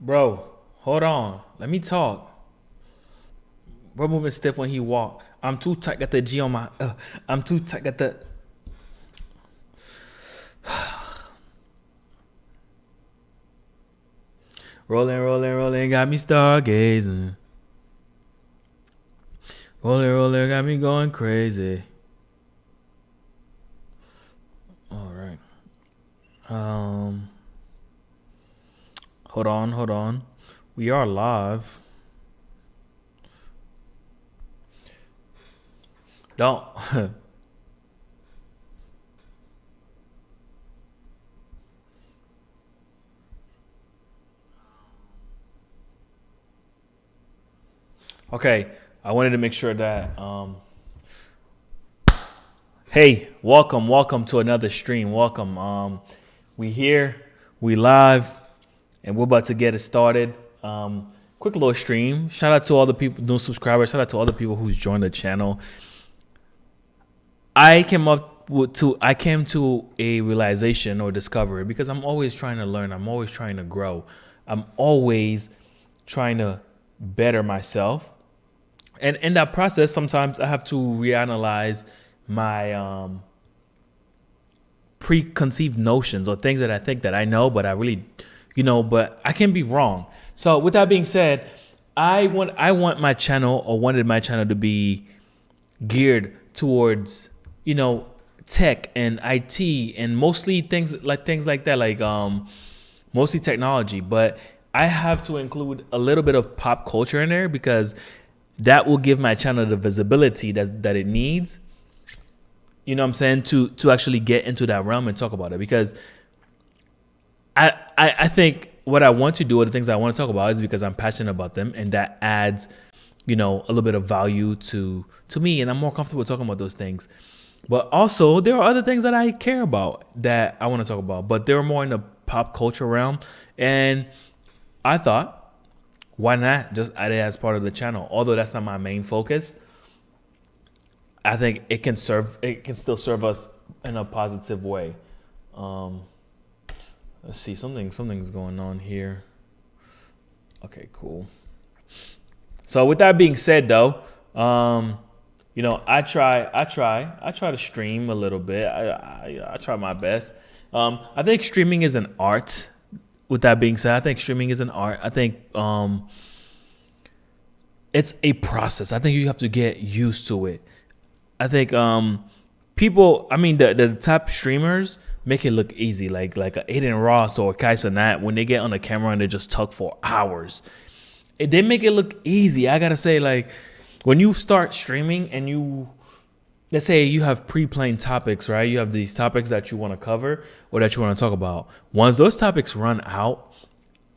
Bro, hold on. Let me talk. Bro moving stiff when he walk. I'm too tight. Got the G on my. I'm too tight. Got the. Rolling, rolling, rolling. Got me stargazing. Rolling, rolling. Got me going crazy. All right. Um. Hold on. Hold on. We are live. Don't. Okay. I wanted to make sure that. Hey, welcome to another stream. Welcome. We here. We live. And we're about to get it started. Quick little stream. Shout out to all the people, new subscribers. Shout out to all the people who's joined the channel. I came to a realization or discovery because I'm always trying to learn. I'm always trying to grow. I'm always trying to better myself. And in that process, sometimes I have to reanalyze my preconceived notions or things that I think that I know, but I really, but I can be wrong. So with that being said, I want my channel or wanted my channel to be geared towards, tech and IT and mostly things like that, like mostly technology. But I have to include a little bit of pop culture in there because that will give my channel the visibility that it needs. You know what I'm saying? To actually get into that realm and talk about it. Because I think what I want to do or the things I want to talk about is because I'm passionate about them, and that adds, a little bit of value to me, and I'm more comfortable talking about those things. But also there are other things that I care about that I want to talk about, but they're more in the pop culture realm. And I thought, why not just add it as part of the channel? Although that's not my main focus, I think it can still serve us in a positive way. Let's see, something's going on here. Okay, cool. So with that being said, though, I try to stream a little bit. I try my best. I think streaming is an art. With that being said, I think streaming is an art. I think it's a process. I think you have to get used to it. I think the top streamers make it look easy, like a Aiden Ross or Kai Cenat, when they get on the camera and they just talk for hours. They make it look easy. I gotta say, like, when you start streaming and let's say you have pre-planned topics, right? You have these topics that you want to cover or that you want to talk about. Once those topics run out,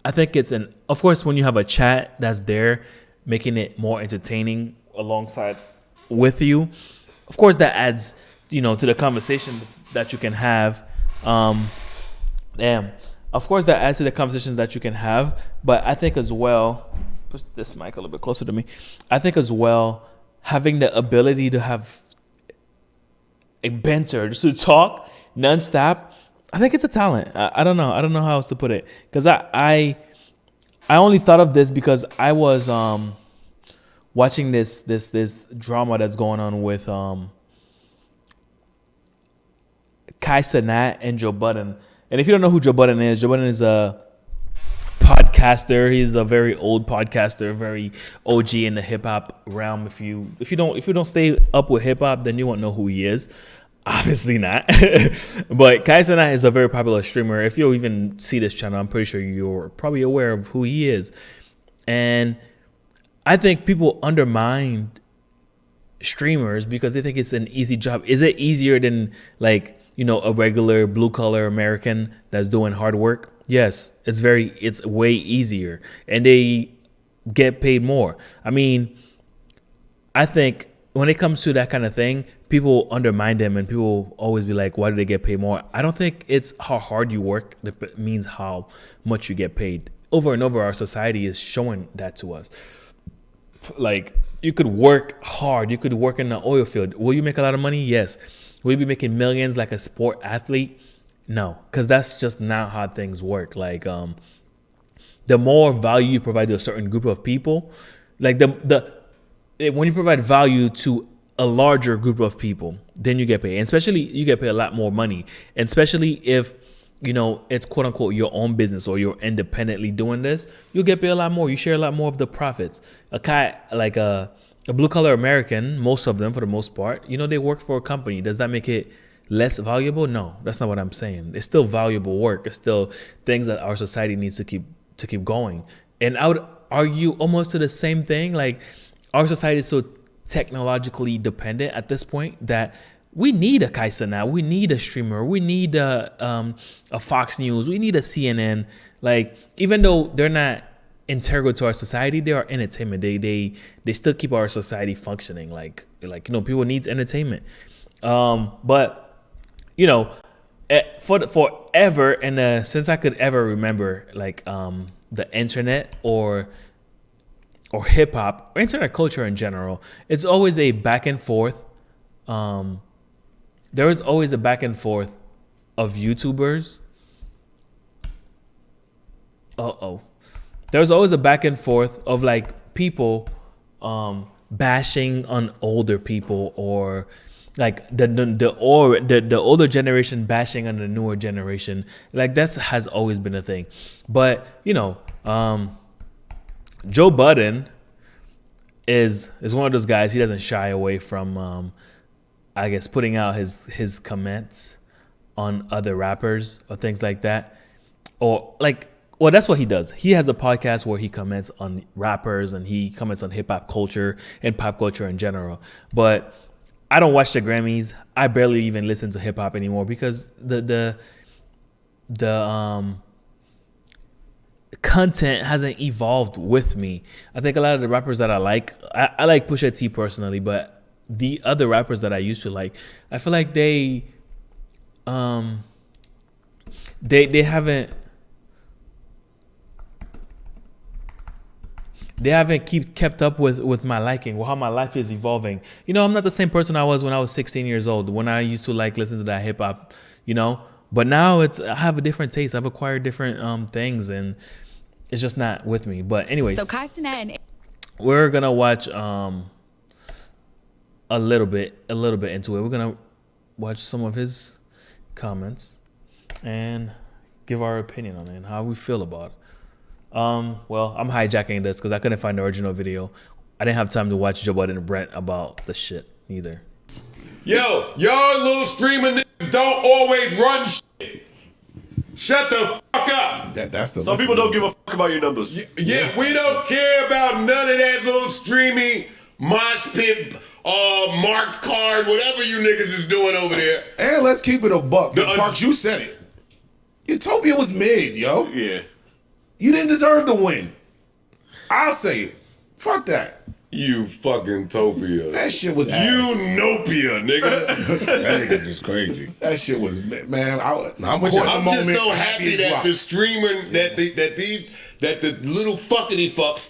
I think of course, when you have a chat that's there, making it more entertaining alongside with you, of course, that adds, to the conversations that you can have. Of course, that adds to the conversations that you can have. But I think as well, push this mic a little bit closer to me. I think as well, having the ability to have a banter, just to talk nonstop, I think it's a talent. I don't know. I don't know how else to put it. Because I only thought of this because I was watching this drama that's going on with Kai Cenat and Joe Budden. And if you don't know who Joe Budden is a podcaster. He's a very old podcaster, very OG in the hip hop realm. If you don't stay up with hip hop, then you won't know who he is. Obviously not. But Kai Cenat is a very popular streamer. If you even see this channel, I'm pretty sure you're probably aware of who he is. And I think people undermine streamers because they think it's an easy job. Is it easier than a regular blue collar American that's doing hard work? Yes, it's way easier, and they get paid more. I mean, I think when it comes to that kind of thing, people undermine them, and people always be like, why do they get paid more? I don't think it's how hard you work that means how much you get paid. Over and over, our society is showing that to us. Like, you could work hard. You could work in the oil field. Will you make a lot of money? Yes. Will you be making millions like a sport athlete? No, because that's just not how things work. Like, the more value you provide to a certain group of people, like when you provide value to a larger group of people, then you get paid. And especially you get paid a lot more money. And especially if, you know, it's quote unquote your own business or you're independently doing this, you'll get paid a lot more. You share a lot more of the profits. A guy like a blue collar American, most of them for the most part, you know, they work for a company. Does that make it less valuable? No, that's not what I'm saying. It's still valuable work. It's still things that our society needs to keep going. And I would argue almost to the same thing. Like, our society is so technologically dependent at this point that we need a Kaisa now. We need a streamer. We need a Fox News. We need a CNN. Like, even though they're not integral to our society, they are entertainment. They still keep our society functioning. Like you know, people need entertainment. But you know, forever and since I could ever remember, like the internet or hip hop or internet culture in general, it's always a back and forth. There is always a back and forth of YouTubers. There's always a back and forth of like people bashing on older people, or like the older generation bashing on the newer generation. Like, that has always been a thing. But you know, Joe Budden is one of those guys. He doesn't shy away from I guess putting out his comments on other rappers or things like that. Or like, well, that's what he does. He has a podcast where he comments on rappers and he comments on hip hop culture and pop culture in general. But I don't watch the Grammys. I barely even listen to hip hop anymore because the content hasn't evolved with me. I think a lot of the rappers that I like Pusha T personally, but the other rappers that I used to like, I feel like they haven't kept up with my liking, or how my life is evolving. You know, I'm not the same person I was when I was 16 years old, when I used to like listen to that hip hop, you know. But now I have a different taste. I've acquired different things, and it's just not with me. But anyways, so we're gonna watch a little bit into it. We're gonna watch some of his comments and give our opinion on it and how we feel about it. Well, I'm hijacking this because I couldn't find the original video. I didn't have time to watch Joe Budden and Brent about the shit either. Yo, y'all little streaming niggas don't always run shit. Shut the fuck up. That's the. Some people don't give a fuck about your numbers. Yeah, we don't care about none of that little streaming mosh pit, marked card, whatever you niggas is doing over there. And let's keep it a buck. Parks, you said it. Utopia was mid, yo. Yeah. You didn't deserve to win. I'll say it. Fuck that. You fucking Topia. That shit was ass. Nopia, nigga. That nigga's just crazy. That shit was, man. I'm just so happy that the streamer, that the little fuckity fucks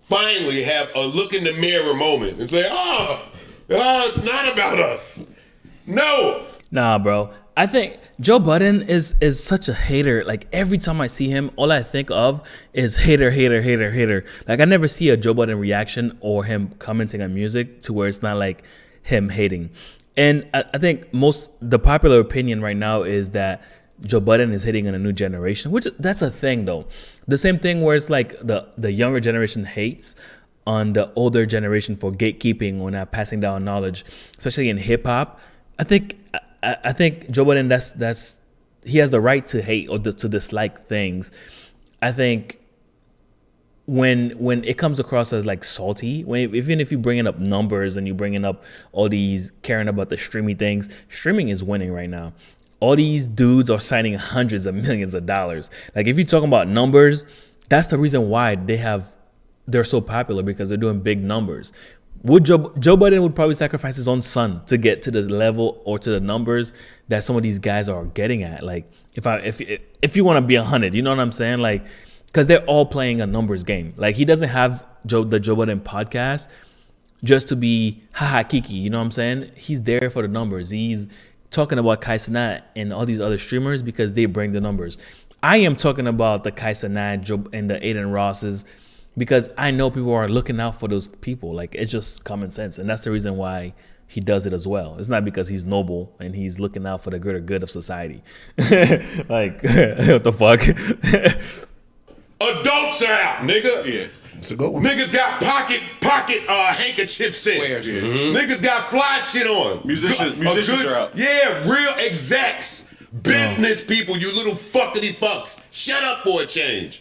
finally have a look in the mirror moment and say, oh, it's not about us. No. Nah, bro. I think Joe Budden is such a hater. Like, every time I see him, all I think of is hater. Like, I never see a Joe Budden reaction or him commenting on music to where it's not like him hating. And I think the popular opinion right now is that Joe Budden is hitting on a new generation, which that's a thing though. The same thing where it's like the younger generation hates on the older generation for gatekeeping or not passing down knowledge, especially in hip hop. I think Joe Budden, that's he has the right to hate or to dislike things. I think when it comes across as like salty, even if you're bringing up numbers and you're bringing up all these caring about the streaming things, streaming is winning right now. All these dudes are signing hundreds of millions of dollars. Like, if you're talking about numbers, that's the reason why they're so popular, because they're doing big numbers. Joe Budden would probably sacrifice his own son to get to the level or to the numbers that some of these guys are getting at. Like, if you want to be 100, you know what I'm saying? Like, because they're all playing a numbers game. Like, he doesn't have the Joe Budden podcast just to be kiki, you know what I'm saying? He's there for the numbers. He's talking about Kai Cenat and all these other streamers because they bring the numbers. I am talking about the Kaisa Nine and the Aiden Rosses because I know people are looking out for those people. Like, it's just common sense. And that's the reason why he does it as well. It's not because he's noble and he's looking out for the greater good of society. Like, what the fuck? Adults are out, nigga. Yeah. It's a good one. Niggas got pocket handkerchiefs in. Niggas got fly shit on. Musicians are out. Yeah, real execs. Business people, you little fuckity fucks. Shut up for a change.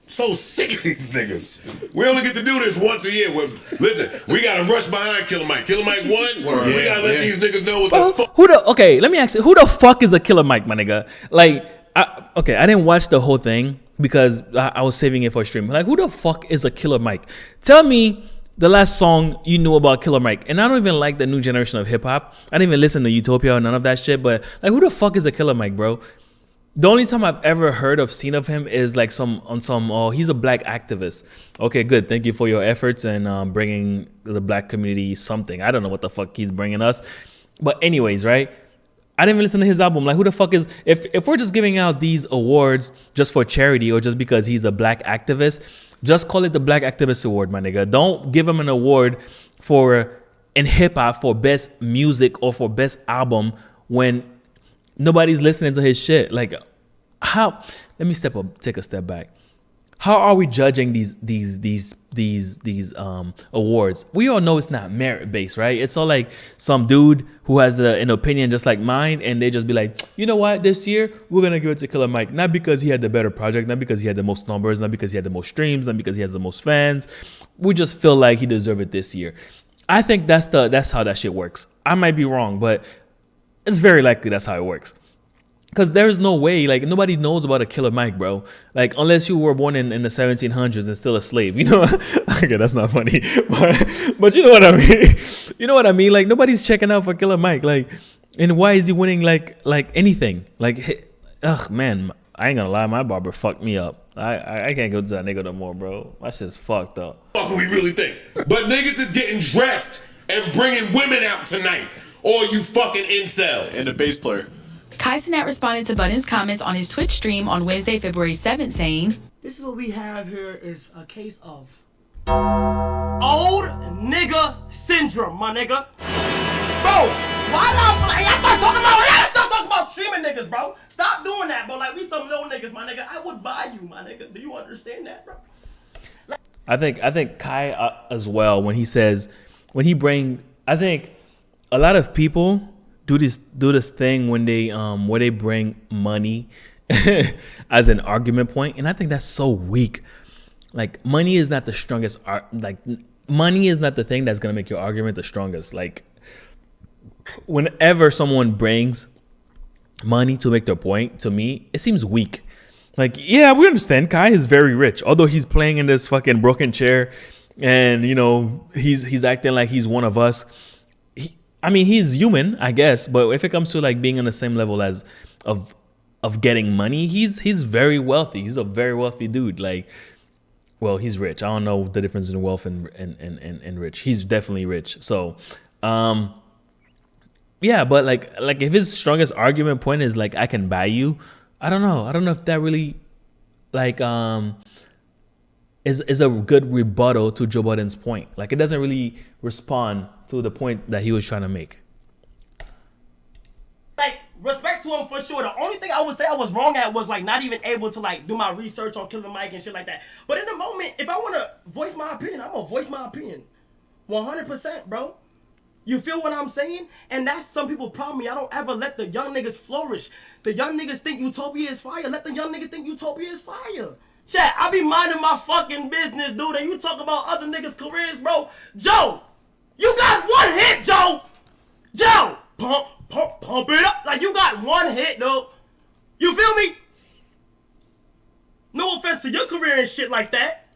So sick of these niggas. We only get to do this once a year. Listen, we gotta rush behind Killer Mike. Killer Mike won. We gotta let these niggas know what the fuck. Okay, let me ask you, who the fuck is a Killer Mike, my nigga? Like, I didn't watch the whole thing because I was saving it for a stream. Like, who the fuck is a Killer Mike? Tell me the last song you knew about Killer Mike. And I don't even like the new generation of hip hop. I didn't even listen to Utopia or none of that shit. But like, who the fuck is a Killer Mike, bro? The only time I've ever seen of him is like he's a black activist. Okay, good. Thank you for your efforts and bringing the black community something. I don't know what the fuck he's bringing us. But anyways, right? I didn't even listen to his album. Like, who the fuck is, if we're just giving out these awards just for charity or just because he's a black activist, just call it the Black Activist Award, my nigga. Don't give him an award in hip hop for best music or for best album when nobody's listening to his shit. Like, how? Let me take a step back. How are we judging these awards? We all know it's not merit based, right? It's all like some dude who has an opinion just like mine, and they just be like, you know what? This year we're gonna give it to Killer Mike, not because he had the better project, not because he had the most numbers, not because he had the most streams, not because he has the most fans. We just feel like he deserved it this year. I think that's how that shit works. I might be wrong, but it's very likely that's how it works. Because there's no way, like, nobody knows about a Killer Mike, bro. Like, unless you were born in the 1700s and still a slave, you know? Okay, that's not funny. But you know what I mean? You know what I mean? Like, nobody's checking out for Killer Mike. Like, and why is he winning, like anything? Like, man, I ain't gonna lie. My barber fucked me up. I can't go to that nigga no more, bro. My shit's fucked up. What we really think. But niggas is getting dressed and bringing women out tonight. All you fucking incels. And the bass player. Kaisenet responded to Budden's comments on his Twitch stream on Wednesday, February 7th, saying, "This is what we have here is a case of old nigga syndrome, my nigga. Bro, why not? Y'all start talking about streaming niggas, bro. Stop doing that, bro. Like, we some little niggas, my nigga. I would buy you, my nigga. Do you understand that, bro?" I think Kai as well, when I think a lot of people do this thing when they where they bring money as an argument point, and I think that's so weak. Like, money is not the strongest money is not the thing that's gonna make your argument the strongest. Like, whenever someone brings money to make their point, to me, it seems weak. Like, yeah, we understand Kai is very rich, although he's playing in this fucking broken chair, and you know he's acting like he's one of us. He's human, I guess, but if it comes to like being on the same level as of getting money, he's very wealthy. He's a very wealthy dude. Like, well, he's rich. I don't know the difference in wealth and rich. He's definitely rich. So, yeah, but like if his strongest argument point is like, I can buy you, I don't know if that really like is a good rebuttal to Joe Budden's point. Like, it doesn't really respond to the point that he was trying to make. Like, respect to him for sure. The only thing I would say I was wrong at was like not even able to like do my research on Killer Mike and shit like that. But in the moment, if I want to voice my opinion, I'm gonna voice my opinion, 100%, bro. You feel what I'm saying? And that's some people's problem. I don't ever let the young niggas flourish. The young niggas think Utopia is fire. Let the young niggas think Utopia is fire. Chat, I be minding my fucking business, dude. And you talk about other niggas' careers, bro. Joe, you got one hit, Joe. Joe, pump it up. Like, you got one hit, dude. You feel me? No offense to your career and shit like that,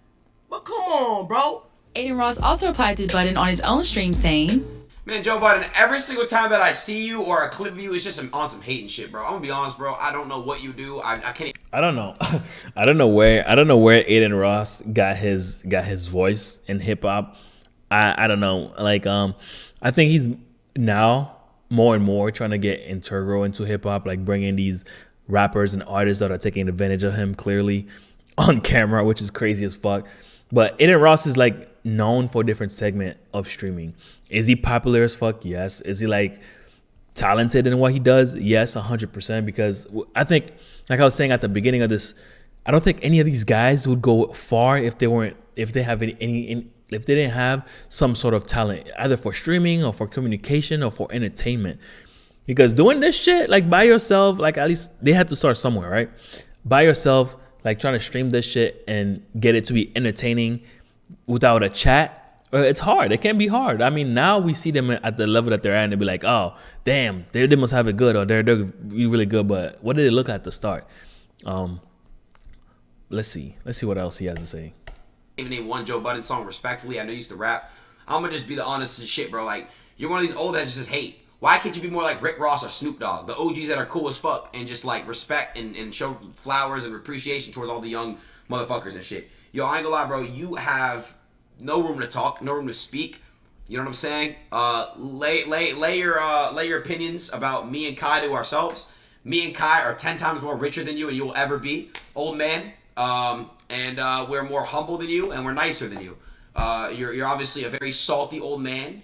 but come on, bro. Aiden Ross also replied to Budden on his own stream, saying, "Man, Joe Budden, every single time that I see you or a clip of you, it's just on some hating shit, bro. I'm gonna be honest, bro. I don't know what you do. I can't." I don't know. I don't know where Aiden Ross got his voice in hip hop. I don't know. Like, I think he's now more and more trying to get integral into hip hop, like bringing these rappers and artists that are taking advantage of him clearly on camera, which is crazy as fuck. But Aiden Ross is like known for a different segment of streaming. Is he popular as fuck? Yes. Is he like talented in what he does? Yes, 100%. Because I think, like I was saying at the beginning of this, I don't think any of these guys would go far if they didn't have some sort of talent, either for streaming or for communication or for entertainment. Because doing this shit like by yourself, like at least they had to start somewhere, right? By yourself, like trying to stream this shit and get it to be entertaining without a chat, it's hard. It can be hard. I mean, now we see them at the level that they're at and they be like, oh, damn, they must have it good, or they're really good. But what did it look like at the start? Let's see what else he has to say. Even name one Joe Budden song respectfully. I know you used to rap. I'm gonna just be the honest as shit, bro. Like, you're one of these old heads that just hate. Why can't you be more like Rick Ross or Snoop Dogg, the OGs that are cool as fuck, and just like respect and show flowers and appreciation towards all the young motherfuckers and shit? Yo, I ain't gonna lie, bro. You have no room to talk, no room to speak. You know what I'm saying? Lay your opinions about me and Kai to ourselves. Me and Kai are 10 times more richer than you, and you will ever be, old man. And we're more humble than you, and we're nicer than you. You're obviously a very salty old man.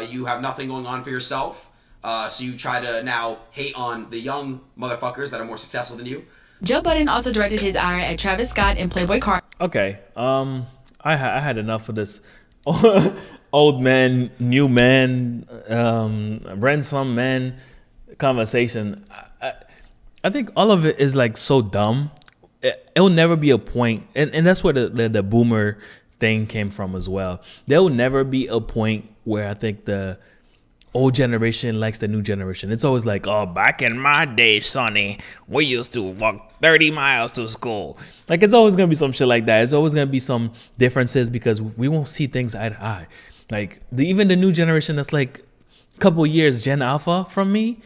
You have nothing going on for yourself. So you try to now hate on the young motherfuckers that are more successful than you. Joe Budden also directed his ire at Travis Scott and Playboy Cardi. Okay. I had enough of this old man, new man, ransom man conversation. I think all of it is like so dumb. It'll never be a point, and that's where the boomer thing came from as well. There will never be a point where I think the old generation likes the new generation. It's always like, oh, back in my day, Sonny, we used to walk 30 miles to school. Like, it's always going to be some shit like that. It's always going to be some differences because we won't see things eye to eye. Like, even the new generation that's like a couple years Gen Alpha from me,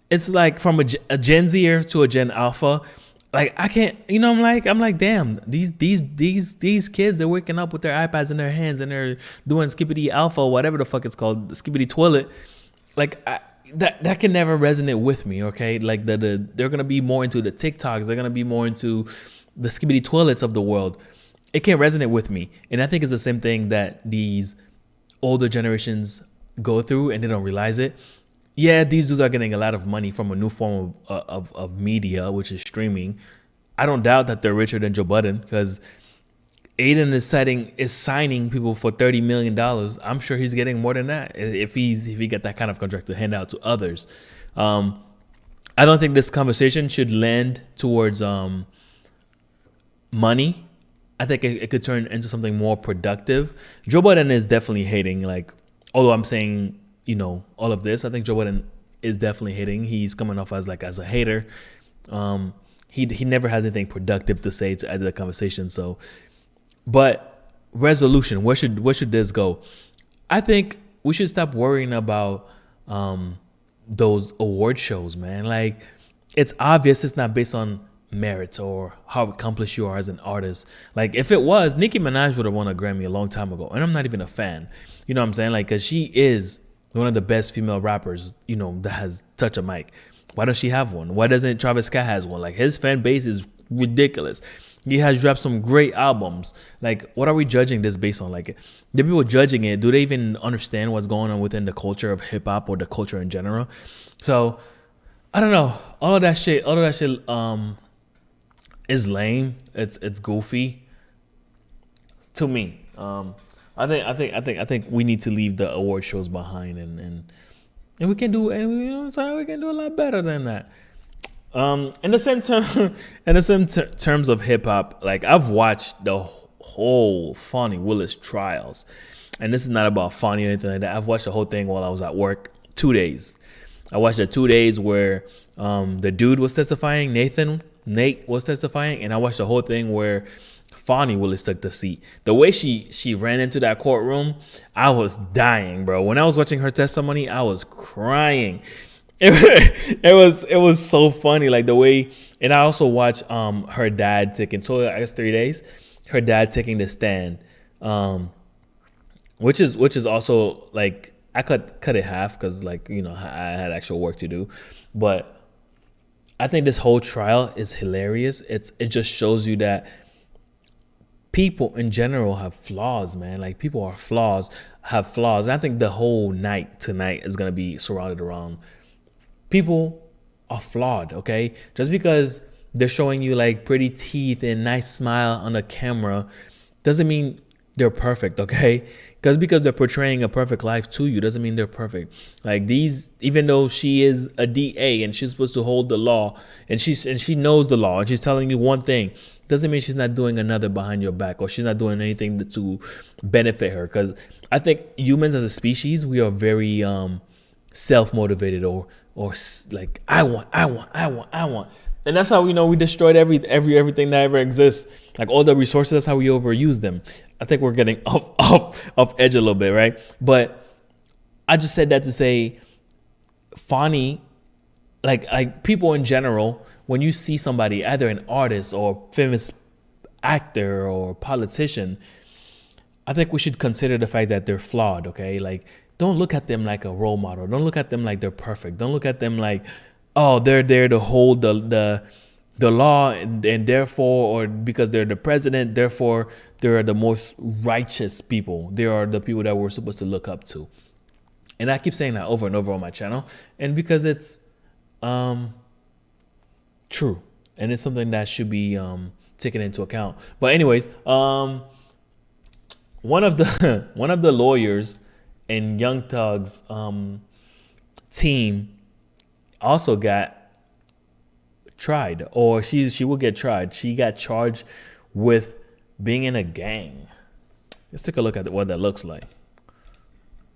it's like from a Gen Zer to a Gen Alpha. Like, I can't, I'm like, damn, these kids, they're waking up with their iPads in their hands and they're doing Skippity Alpha, whatever the fuck it's called, the Skippity Toilet. Like, that can never resonate with me, okay? Like, they're going to be more into the TikToks. They're going to be more into the Skippity Toilets of the world. It can't resonate with me. And I think it's the same thing that these older generations go through and they don't realize it. Yeah, these dudes are getting a lot of money from a new form of media, which is streaming. I don't doubt that they're richer than Joe Budden because Aiden is signing people for $30 million. I'm sure he's getting more than that if he get that kind of contract to hand out to others. I don't think this conversation should lend towards money. I think it could turn into something more productive. Joe Budden is definitely hating. Like, although I'm saying, all of this, I think Joe Budden is definitely hating. He's coming off as a hater. He never has anything productive to say to add to the conversation. So, but resolution, where should this go? I think we should stop worrying about those award shows, man. Like, it's obvious it's not based on merits or how accomplished you are as an artist. Like, if it was, Nicki Minaj would have won a Grammy a long time ago, and I'm not even a fan. You know what I'm saying? Like, because she is one of the best female rappers, that has touched a mic. Why does she have one? Why doesn't Travis Scott has one? Like, his fan base is ridiculous. He has dropped some great albums. Like, what are we judging this based on? Like, the people judging it, do they even understand what's going on within the culture of hip hop or the culture in general? So, I don't know. All of that shit is lame. It's goofy to me. I think we need to leave the award shows behind and we can do, and we can do a lot better than that. In the same terms of hip hop, like, I've watched the whole Fonnie Willis trials, and this is not about Fonnie or anything like that. I've watched the whole thing while I was at work. 2 days. I watched the 2 days where the dude was testifying, Nate was testifying, and I watched the whole thing where Fonnie Willis took the seat. The way she ran into that courtroom, I was dying, bro. When I was watching her testimony, I was crying. It was so funny, like the way. And I also watched her dad taking. So I guess 3 days, her dad taking the stand, which is also like I cut it half because I had actual work to do, but I think this whole trial is hilarious. It just shows you that people in general have flaws, man. Like people have flaws. And I think the whole night tonight is gonna be surrounded around people are flawed. Okay, just because they're showing you like pretty teeth and nice smile on the camera doesn't mean they're perfect. Okay, because they're portraying a perfect life to you doesn't mean they're perfect. Like these, even though she is a DA and she's supposed to hold the law and she knows the law and she's telling you one thing, doesn't mean she's not doing another behind your back or she's not doing anything to benefit her. Because I think humans as a species, we are very self-motivated or like I want, and that's how we know we destroyed everything that ever exists. Like all the resources, that's how we overuse them. I think we're getting off edge a little bit, right? But I just said that to say, funny, like people in general, when you see somebody, either an artist or famous actor or politician, I think we should consider the fact that they're flawed. Okay, like don't look at them like a role model. Don't look at them like they're perfect. Don't look at them like, oh, they're there to hold the law and therefore, or because they're the president, therefore they're the most righteous people. They are the people that we're supposed to look up to. And I keep saying that over and over on my channel, and because it's true, and it's something that should be taken into account. But anyways, one of the lawyers in Young Thug's team also got tried, or she will get tried. She got charged with being in a gang. Let's take a look at what that looks like.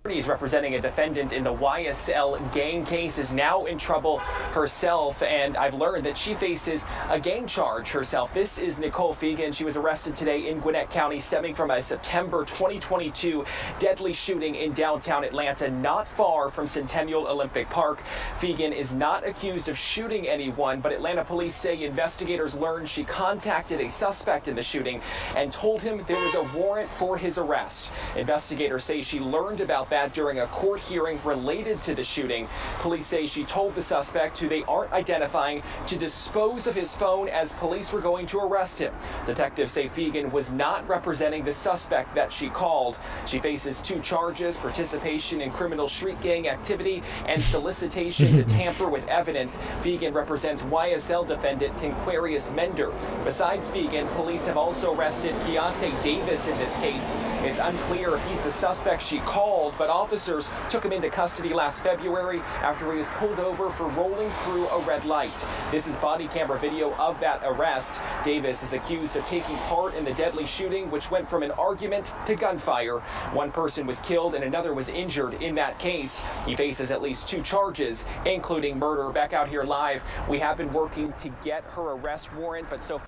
He's representing a defendant in the YSL gang case is now in trouble herself, and I've learned that she faces a gang charge herself. This is Nicole Fegan. She was arrested today in Gwinnett County stemming from a September 2022 deadly shooting in downtown Atlanta, not far from Centennial Olympic Park. Fegan is not accused of shooting anyone, but Atlanta police say investigators learned she contacted a suspect in the shooting and told him there was a warrant for his arrest. Investigators say she learned about that during a court hearing related to the shooting. Police say she told the suspect, who they aren't identifying, to dispose of his phone as police were going to arrest him. Detectives say Fegan was not representing the suspect that she called. She faces 2 charges: participation in criminal street gang activity and solicitation to tamper with evidence. Fegan represents YSL defendant Tinquarius Mender. Besides Fegan, police have also arrested Keontae Davis in this case. It's unclear if he's the suspect she called, but officers took him into custody last February after he was pulled over for rolling through a red light. This is body camera video of that arrest. Davis is accused of taking part in the deadly shooting, which went from an argument to gunfire. 1 person was killed and another was injured in that case. He faces at least 2 charges, including murder. Back out here live, we have been working to get her arrest warrant, but so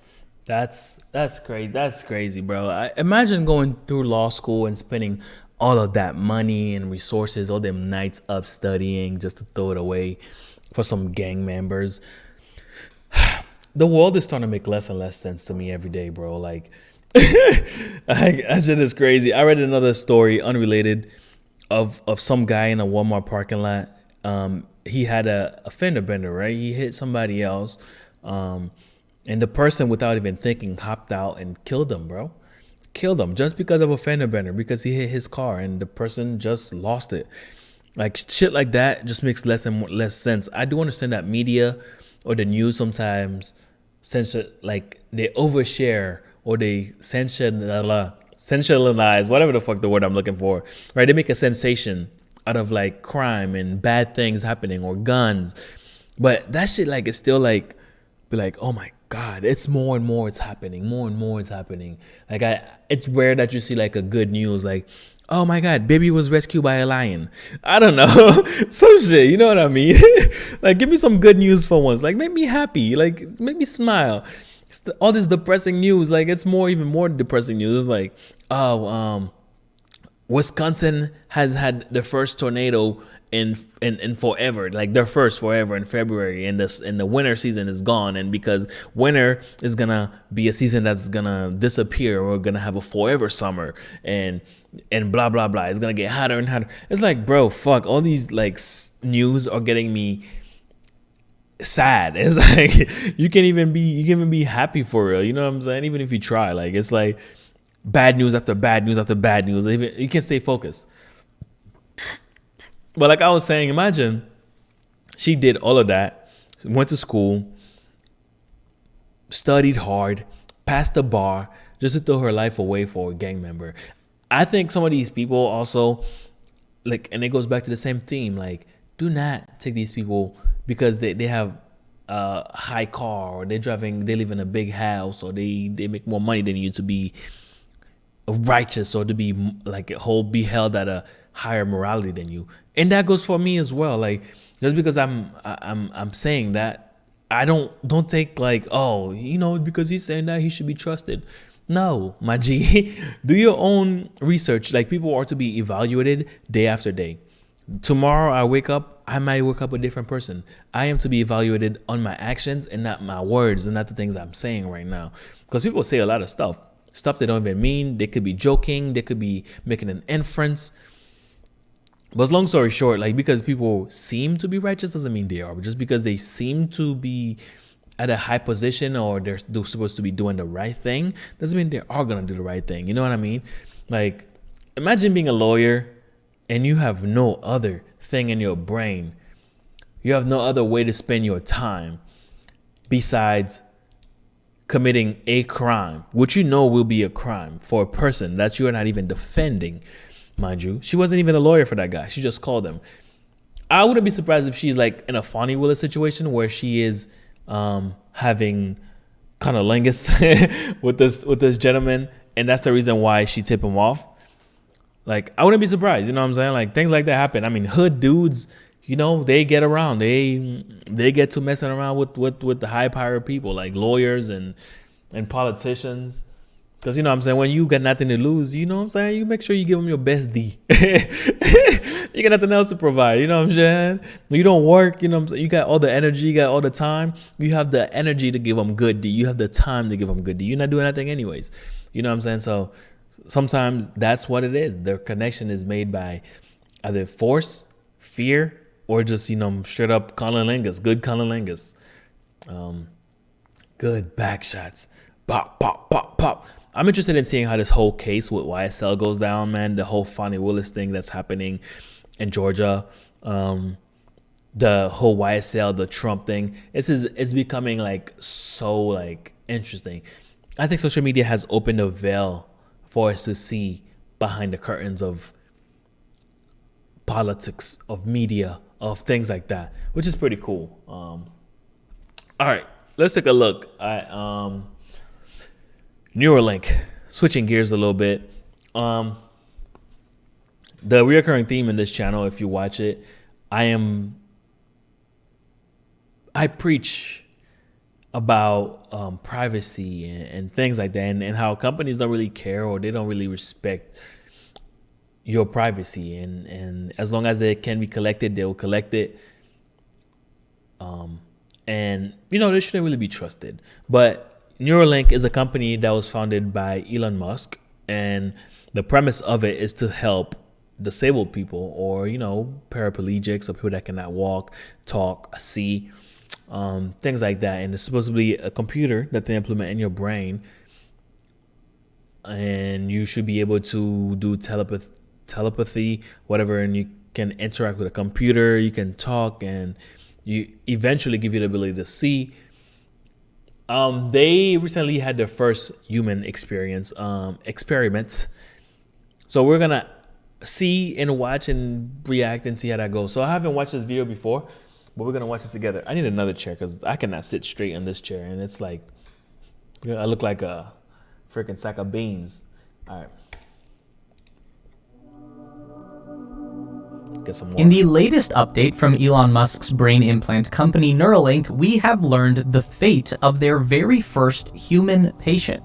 That's crazy. That's crazy, bro. Imagine going through law school and spending all of that money and resources, all them nights up studying just to throw it away for some gang members. The world is starting to make less and less sense to me every day, bro. Like, that shit is crazy. I read another story, unrelated, of some guy in a Walmart parking lot. He had a fender bender, right? He hit somebody else. And the person, without even thinking, hopped out and killed him, bro. Killed him just because of a fender bender, because he hit his car and the person just lost it. Like shit like that just makes less and less sense. I do understand that media or the news sometimes like they overshare or they sensationalize, whatever the fuck the word I'm looking for, right? They make a sensation out of like crime and bad things happening or guns, but that shit like it's still like be like, oh my God, it's more and more it's happening. More and more it's happening. Like it's rare that you see like a good news like, oh my God, baby was rescued by a lion. I don't know. Some shit, you know what I mean? Like give me some good news for once. Like make me happy. Like make me smile. All this depressing news, like it's even more depressing news. It's like, Wisconsin has had the first tornado in forever, like their first forever in February, and the winter season is gone, and because winter is gonna be a season that's gonna disappear, we're gonna have a forever summer, and blah blah blah. It's gonna get hotter and hotter. It's like, bro, fuck, all these like news are getting me sad. It's like you can't even be happy for real. You know what I'm saying? Even if you try, like it's like bad news after bad news after bad news. Even you can't stay focused. But like I was saying, imagine she did all of that, went to school, studied hard, passed the bar, just to throw her life away for a gang member. I think some of these people also, like, and it goes back to the same theme, like, do not take these people because they have a high car, or they live in a big house, or they make more money than you, to be righteous, or to be like be held at a higher morality than you. And that goes for me as well. Like, just because I'm saying that, I don't take like, oh, because he's saying that, he should be trusted. No, my G, do your own research. Like, people are to be evaluated day after day. Tomorrow I might wake up a different person. I am to be evaluated on my actions and not my words, and not the things I'm saying right now. Because people say a lot of stuff they don't even mean. They could be joking. They could be making an inference. But long story short, like, because people seem to be righteous doesn't mean they are. But just because they seem to be at a high position, or they're supposed to be doing the right thing, doesn't mean they are going to do the right thing. You know what I mean? Like, imagine being a lawyer and you have no other thing in your brain. You have no other way to spend your time besides committing a crime, which will be a crime for a person that you are not even defending. Mind you, she wasn't even a lawyer for that guy. She just called him. I wouldn't be surprised if she's like in a Fonnie Willis situation where she is having cunnilingus with this gentleman, and that's the reason why she tipped him off. Like, I wouldn't be surprised. You know what I'm saying? Like, things like that happen. I mean, hood dudes, they get around. They get to messing around with the high powered people, like lawyers and politicians. Because, you know what I'm saying, when you got nothing to lose, you know what I'm saying, you make sure you give them your best D. You got nothing else to provide, you know what I'm saying? You don't work, you know what I'm saying, you got all the energy, you got all the time. You have the energy to give them good D. You have the time to give them good D. You're not doing anything anyways. You know what I'm saying? So sometimes that's what it is. Their connection is made by either force, fear, or just, straight up cunnilingus, good cunnilingus. Good back shots. Pop, pop, pop, pop. I'm interested in seeing how this whole case with YSL goes down, man. The whole Fonnie Willis thing that's happening in Georgia. The whole YSL, the Trump thing. It's becoming like so like interesting. I think social media has opened a veil for us to see behind the curtains of politics, of media, of things like that, which is pretty cool. All right, let's take a look at Neuralink. Switching gears a little bit. The reoccurring theme in this channel, if you watch it, I preach about privacy and things like that, and how companies don't really care, or they don't really respect your privacy, and as long as it can be collected, they will collect it. And they shouldn't really be trusted. But Neuralink is a company that was founded by Elon Musk, and the premise of it is to help disabled people, or paraplegics, or people that cannot walk, talk, see, things like that. And it's supposed to be a computer that they implement in your brain, and you should be able to do telepathy, whatever, and you can interact with a computer, you can talk, and you eventually give you the ability to see. They recently had their first human experiments. So we're gonna see and watch and react and see how that goes. So I haven't watched this video before, but we're gonna watch it together. I need another chair because I cannot sit straight in this chair, and it's like I look like a freaking sack of beans. All right. Get some more. In the latest update from Elon Musk's brain implant company Neuralink, we have learned the fate of their very first human patient.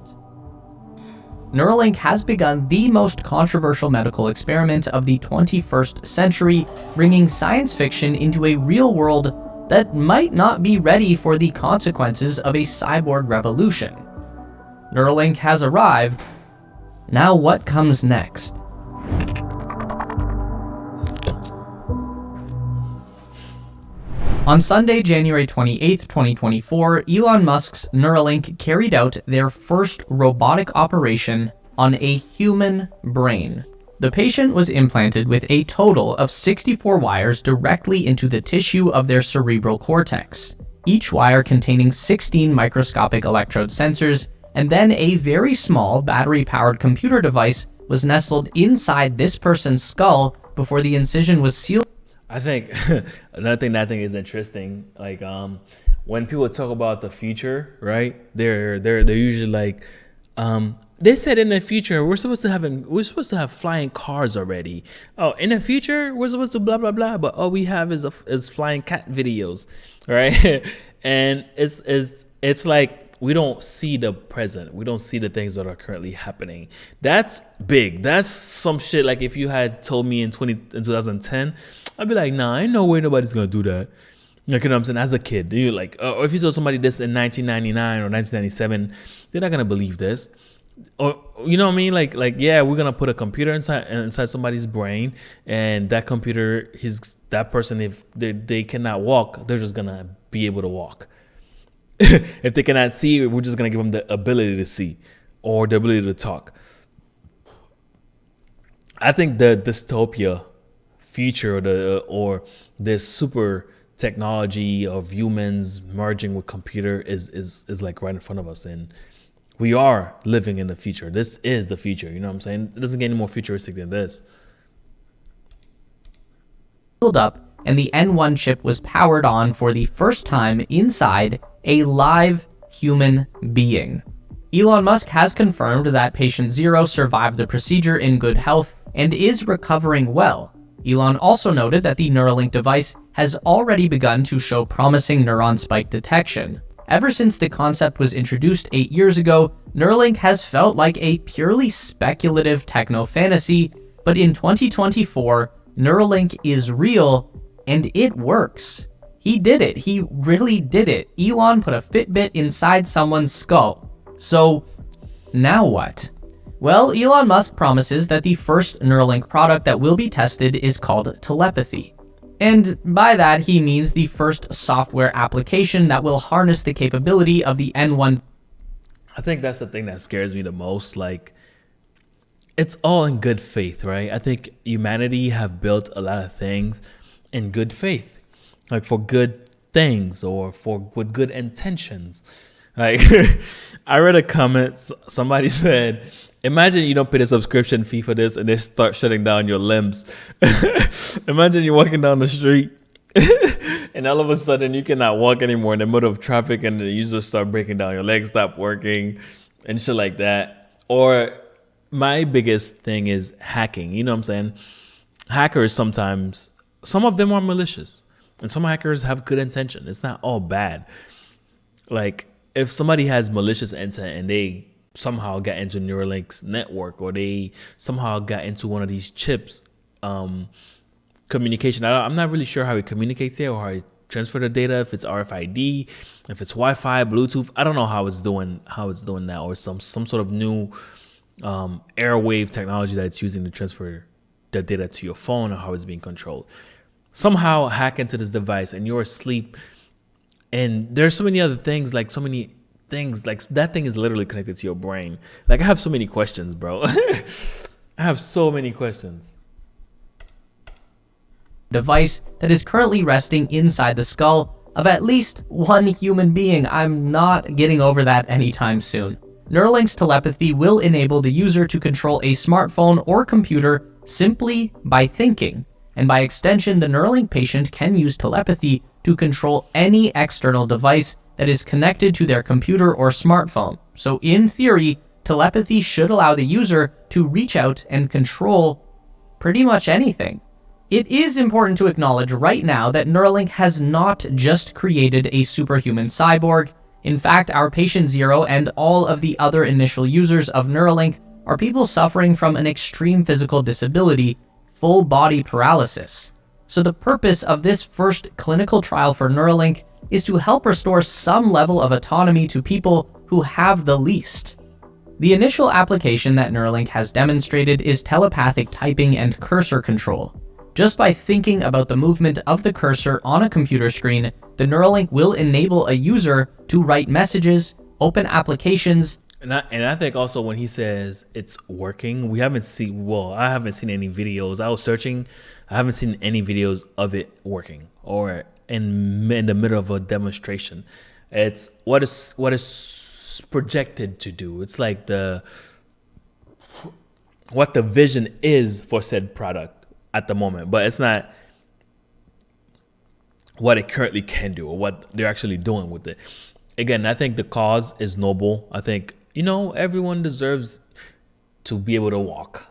Neuralink has begun the most controversial medical experiment of the 21st century, bringing science fiction into a real world that might not be ready for the consequences of a cyborg revolution. Neuralink has arrived. Now what comes next? On Sunday, January 28, 2024, Elon Musk's Neuralink carried out their first robotic operation on a human brain. The patient was implanted with a total of 64 wires directly into the tissue of their cerebral cortex, each wire containing 16 microscopic electrode sensors, and then a very small battery-powered computer device was nestled inside this person's skull before the incision was sealed. I think another thing that I think is interesting, like when people talk about the future, right? They're usually like, they said in the future we're supposed to have flying cars already. Oh, in the future we're supposed to blah blah blah, but all we have is flying cat videos, right? And it's like we don't see the present. We don't see the things that are currently happening. That's big. That's some shit. Like if you had told me in 2010, I'd be like, nah, ain't no way nobody's gonna do that. You know what I'm saying? As a kid, you like, or if you told somebody this in 1999 or 1997, they're not gonna believe this. Or you know what I mean? Like yeah, we're gonna put a computer inside somebody's brain, and that computer, that person, if they cannot walk, they're just gonna be able to walk. If they cannot see, we're just gonna give them the ability to see or the ability to talk. I think the dystopia future or this super technology of humans merging with computer is like right in front of us, and we are living in the future. This is the future. You know what I'm saying? It doesn't get any more futuristic than this. Filled up, and the N1 chip was powered on for the first time inside a live human being. Elon Musk has confirmed that patient 0 survived the procedure in good health and is recovering well. Elon also noted that the Neuralink device has already begun to show promising neuron spike detection. Ever since the concept was introduced 8 years ago, Neuralink has felt like a purely speculative techno-fantasy, but in 2024, Neuralink is real and it works. He did it. He really did it. Elon put a Fitbit inside someone's skull. So, now what? Well, Elon Musk promises that the first Neuralink product that will be tested is called telepathy. And by that, he means the first software application that will harness the capability of the N1. I think that's the thing that scares me the most. Like, it's all in good faith, right? I think humanity have built a lot of things in good faith. Like for good things or with good intentions. Like I read a comment, somebody said, imagine you don't pay the subscription fee for this and they start shutting down your limbs. Imagine you're walking down the street and all of a sudden you cannot walk anymore in the middle of traffic and you just start breaking down, your legs stop working and shit like that. Or my biggest thing is hacking. You know what I'm saying? Hackers sometimes, some of them are malicious. And some hackers have good intention. It's not all bad. Like if somebody has malicious intent and they somehow got into Neuralink's network or they somehow got into one of these chips, communication. I'm not really sure how it communicates here or how it transfer the data. If it's RFID, if it's Wi-Fi, Bluetooth. I don't know how it's doing that, or some sort of new airwave technology that it's using to transfer the data to your phone, or how it's being controlled. Somehow hack into this device and you're asleep, and there's so many other things, like so many things, like that thing is literally connected to your brain. Like I have so many questions, bro. I have so many questions. Device that is currently resting inside the skull of at least one human being. I'm not getting over that anytime soon. Neuralink's telepathy will enable the user to control a smartphone or computer simply by thinking. And by extension, the Neuralink patient can use telepathy to control any external device that is connected to their computer or smartphone. So in theory, telepathy should allow the user to reach out and control pretty much anything. It is important to acknowledge right now that Neuralink has not just created a superhuman cyborg. In fact, our patient 0 and all of the other initial users of Neuralink are people suffering from an extreme physical disability, full body paralysis. So the purpose of this first clinical trial for Neuralink is to help restore some level of autonomy to people who have the least. The initial application that Neuralink has demonstrated is telepathic typing and cursor control. Just by thinking about the movement of the cursor on a computer screen, the Neuralink will enable a user to write messages, open applications. And I think also when he says it's working, I haven't seen any videos. I was searching. I haven't seen any videos of it working or in the middle of a demonstration. It's what is projected to do. It's like what the vision is for said product at the moment, but it's not what it currently can do or what they're actually doing with it. Again, I think the cause is noble. I think, everyone deserves to be able to walk,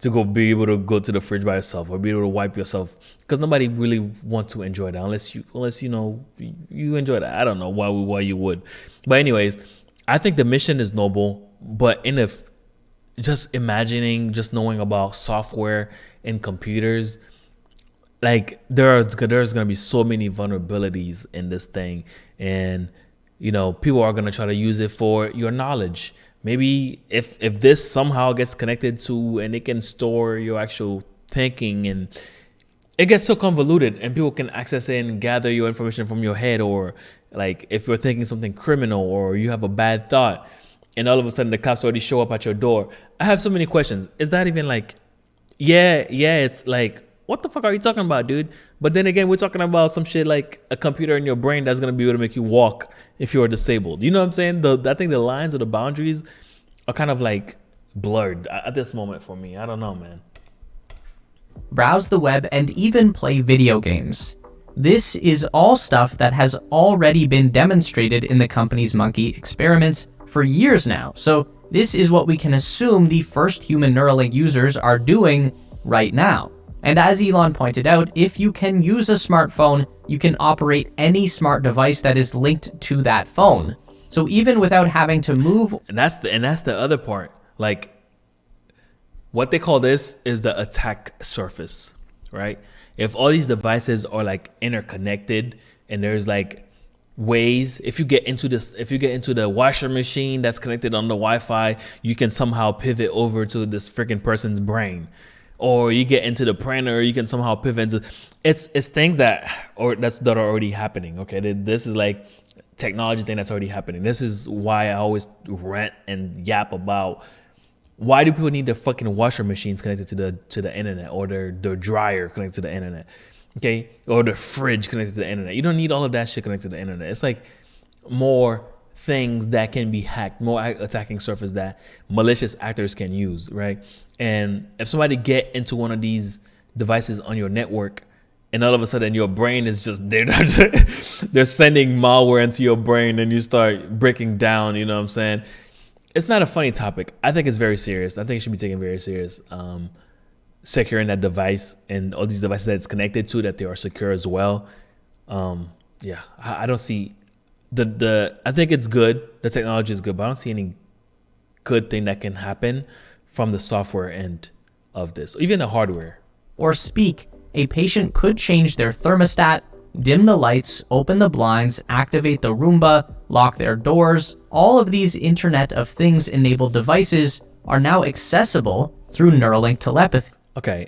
to be able to go to the fridge by yourself or be able to wipe yourself, because nobody really wants to enjoy that unless you enjoy that. I don't know why you would. But anyways, I think the mission is noble, but just knowing about software and computers, like there's going to be so many vulnerabilities in this thing, and people are going to try to use it for your knowledge. Maybe if this somehow gets connected to and it can store your actual thinking, and it gets so convoluted and people can access it and gather your information from your head, or like if you're thinking something criminal or you have a bad thought and all of a sudden the cops already show up at your door. I have so many questions. Is that even like, it's like, what the fuck are you talking about, dude? But then again, we're talking about some shit like a computer in your brain that's going to be able to make you walk if you're disabled. You know what I'm saying? I think the lines or the boundaries are kind of like blurred at this moment for me. I don't know, man. Browse the web, and even play video games. This is all stuff that has already been demonstrated in the company's monkey experiments for years now. So this is what we can assume the first human Neuralink users are doing right now. And as Elon pointed out, if you can use a smartphone, you can operate any smart device that is linked to that phone. So even without having to move. And that's the other part. Like, what they call this is the attack surface, right? If all these devices are like interconnected and there's like ways, if you get into the washer machine that's connected on the Wi-Fi, you can somehow pivot over to this freaking person's brain. Or you get into the printer, you can somehow pivot into it's things that are already happening. Okay, this is like technology thing that's already happening. This is why I always rant and yap about why do people need their fucking washer machines connected to the internet, or their dryer connected to the internet, okay, or the fridge connected to the internet. You don't need all of that shit connected to the internet. It's like more things that can be hacked, more attacking surface that malicious actors can use, right? And if somebody get into one of these devices on your network, and all of a sudden your brain is just they're sending malware into your brain, and you start breaking down. You know what I'm saying? It's not a funny topic. I think it's very serious. I think it should be taken very serious. Securing that device and all these devices that it's connected to, that they are secure as well. I don't see I think it's good. The technology is good, but I don't see any good thing that can happen from the software end of this, even the hardware. Or speak, a patient could change their thermostat, dim the lights, open the blinds, activate the Roomba, lock their doors. All of these Internet of Things enabled devices are now accessible through Neuralink telepathy. Okay.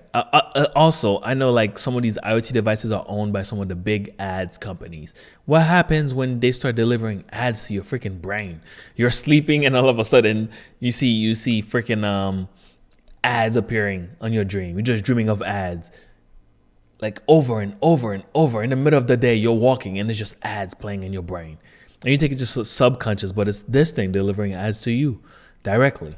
Also, I know like some of these IoT devices are owned by some of the big ads companies. What happens when they start delivering ads to your freaking brain? You're sleeping and all of a sudden you see freaking ads appearing on your dream. You're just dreaming of ads like over and over and over. In the middle of the day, you're walking and there's just ads playing in your brain. And you think it's just subconscious, but it's this thing delivering ads to you directly.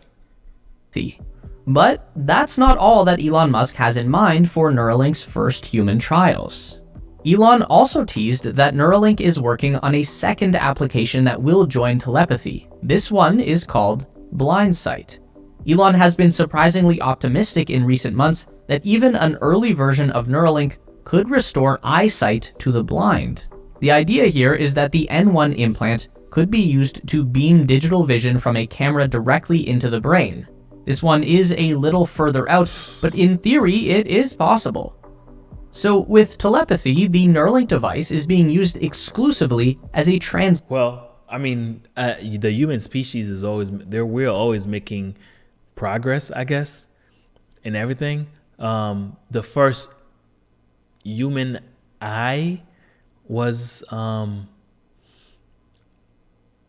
But that's not all that Elon Musk has in mind for Neuralink's first human trials. Elon also teased that Neuralink is working on a second application that will join telepathy. This one is called Blind Sight. Elon has been surprisingly optimistic in recent months that even an early version of Neuralink could restore eyesight to the blind. The idea here is that the N1 implant could be used to beam digital vision from a camera directly into the brain. This one is a little further out, but in theory, it is possible. So with telepathy, the Neuralink device is being used exclusively as a Well, I mean, the human species is we're always making progress, I guess, in everything. The first human eye was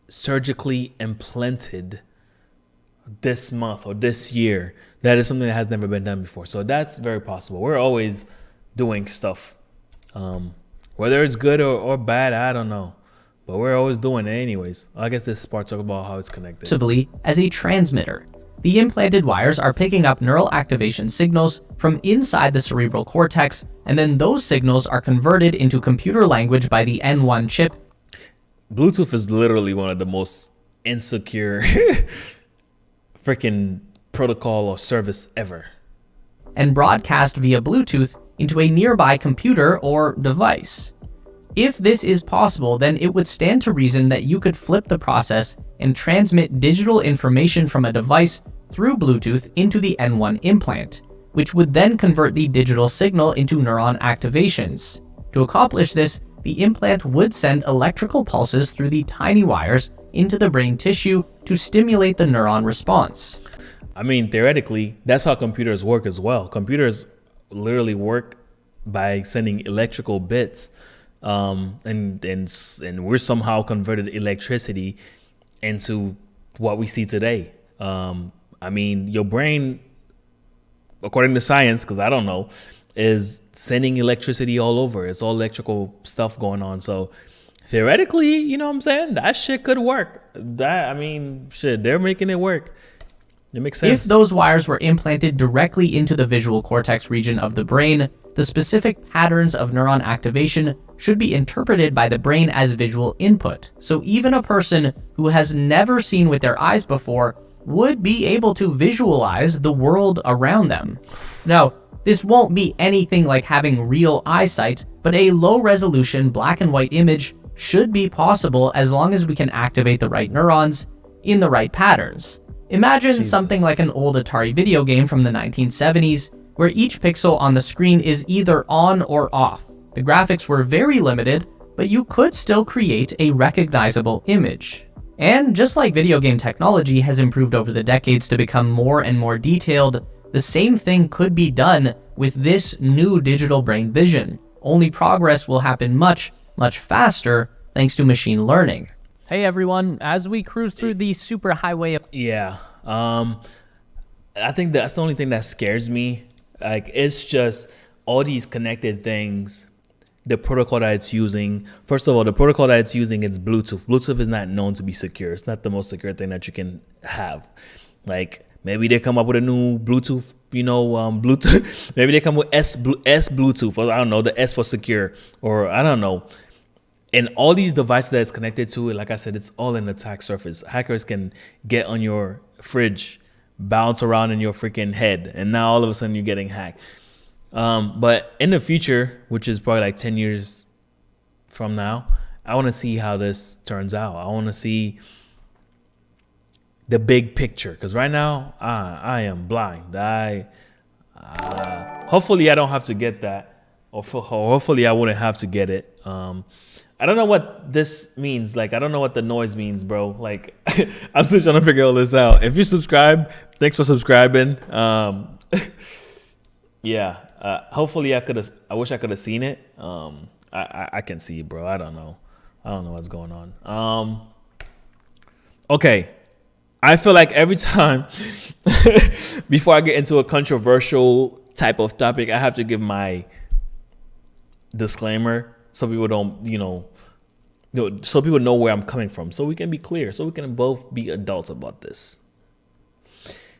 surgically implanted this month or this year. That is something that has never been done before. So that's very possible. We're always doing stuff. Whether it's good or bad, I don't know. But we're always doing it anyways. I guess this part talk about how it's connected. Possibly as a transmitter. The implanted wires are picking up neural activation signals from inside the cerebral cortex, and then those signals are converted into computer language by the N1 chip. Bluetooth is literally one of the most insecure freaking protocol or service ever. And broadcast via Bluetooth into a nearby computer or device. If this is possible, then it would stand to reason that you could flip the process and transmit digital information from a device through Bluetooth into the N1 implant, which would then convert the digital signal into neuron activations. To accomplish this, the implant would send electrical pulses through the tiny wires into the brain tissue to stimulate the neuron response. I mean, theoretically, that's how computers work as well. Computers literally work by sending electrical bits, and we're somehow converted electricity into what we see today. I mean, your brain, according to science, because I don't know, is sending electricity all over. It's all electrical stuff going on. So theoretically, you know what I'm saying? That shit could work. They're making it work. It makes sense. If those wires were implanted directly into the visual cortex region of the brain, the specific patterns of neuron activation should be interpreted by the brain as visual input. So even a person who has never seen with their eyes before would be able to visualize the world around them. Now, this won't be anything like having real eyesight, but a low-resolution black and white image should be possible as long as we can activate the right neurons in the right patterns. Imagine something like an old Atari video game from the 1970s, where each pixel on the screen is either on or off. The graphics were very limited, but you could still create a recognizable image. And just like video game technology has improved over the decades to become more and more detailed, the same thing could be done with this new digital brain vision. Only progress will happen much, much faster thanks to machine learning. Hey everyone, as we cruise through the superhighway of... Yeah, I think that's the only thing that scares me. Like, it's just all these connected things, the protocol that it's using. First of all, the protocol that it's using is Bluetooth. Bluetooth is not known to be secure. It's not the most secure thing that you can have. Like, maybe they come up with a new Bluetooth, Bluetooth. Maybe they come with S Bluetooth, or I don't know, the S for secure, or I don't know. And all these devices that it's connected to, like I said, it's all an attack surface. Hackers can get on your fridge, bounce around in your freaking head, and now all of a sudden you're getting hacked. But in the future, which is probably like 10 years from now, I want to see how this turns out. I want to see the big picture, because right now I am blind. Hopefully I don't have to get that, or hopefully I wouldn't have to get it. I don't know what this means. Like, I don't know what the noise means, bro. Like, I'm still trying to figure all this out. If you subscribe, thanks for subscribing. Yeah. Hopefully I wish I could have seen it. I can see it, bro. I don't know what's going on. Okay. I feel like every time before I get into a controversial type of topic, I have to give my disclaimer so people don't, so people know where I'm coming from, so we can be clear, so we can both be adults about this.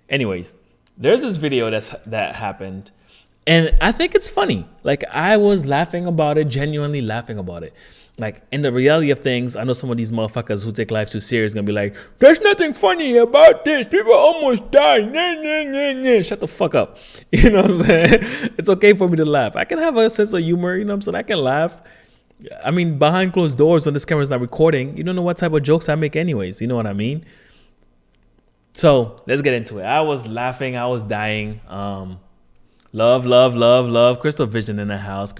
Anyways, there's this video that happened, and I think it's funny. Like, I was laughing about it, genuinely laughing about it. Like, in the reality of things, I know some of these motherfuckers who take life too serious gonna be like, there's nothing funny about this. People almost died. Shut the fuck up. You know what I'm saying? It's okay for me to laugh. I can have a sense of humor. You know what I'm saying? I can laugh. I mean, behind closed doors, when this camera's not recording, you don't know what type of jokes I make anyways. You know what I mean? So let's get into it. I was laughing. I was dying. Love. Crystal Vision in the house.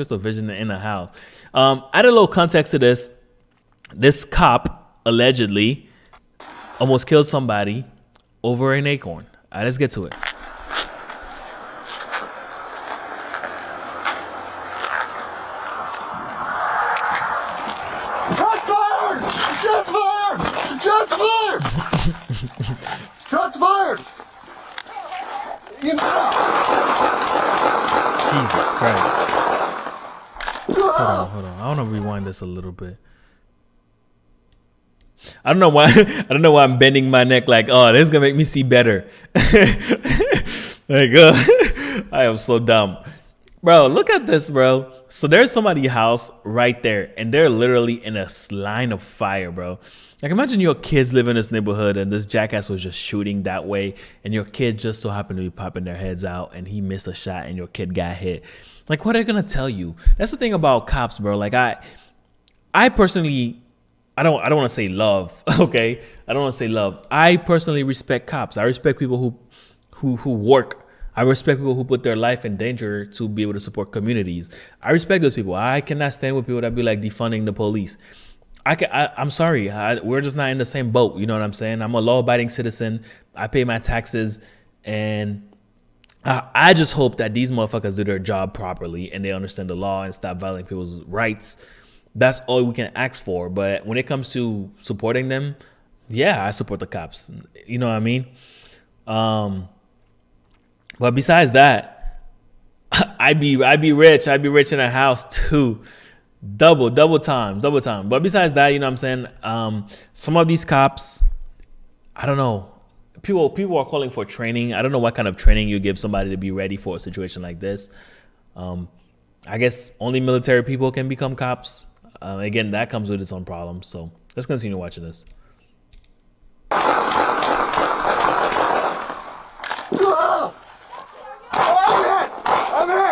Add a little context to this. This cop allegedly almost killed somebody over an acorn. All right, let's get to it. Shots fired! Shots fired! You know. Jesus Christ. Hold on. I want to rewind this a little bit. I don't know why. I don't know why I'm bending my neck like, oh, this is gonna make me see better. Like, I am so dumb, bro. Look at this, bro. So there's somebody's house right there, and they're literally in a line of fire, bro. Like, imagine your kids live in this neighborhood, and this jackass was just shooting that way, and your kid just so happened to be popping their heads out, and he missed a shot, and your kid got hit. Like, what are they gonna tell you? That's the thing about cops, bro. Like, I personally, I don't want to say love, okay? I don't want to say love. I personally respect cops. I respect people who work. I respect people who put their life in danger to be able to support communities. I respect those people. I cannot stand with people that be like defunding the police. I'm sorry. We're just not in the same boat. You know what I'm saying? I'm a law-abiding citizen. I pay my taxes, and I just hope that these motherfuckers do their job properly and they understand the law and stop violating people's rights. That's all we can ask for. But when it comes to supporting them, yeah, I support the cops. You know what I mean? But besides that, I'd be rich. I'd be rich in a house too. Double time. But besides that, you know what I'm saying? Some of these cops, I don't know. People are calling for training. I don't know what kind of training you give somebody to be ready for a situation like this. I guess only military people can become cops. Again, that comes with its own problems. So let's continue watching this. I'm here!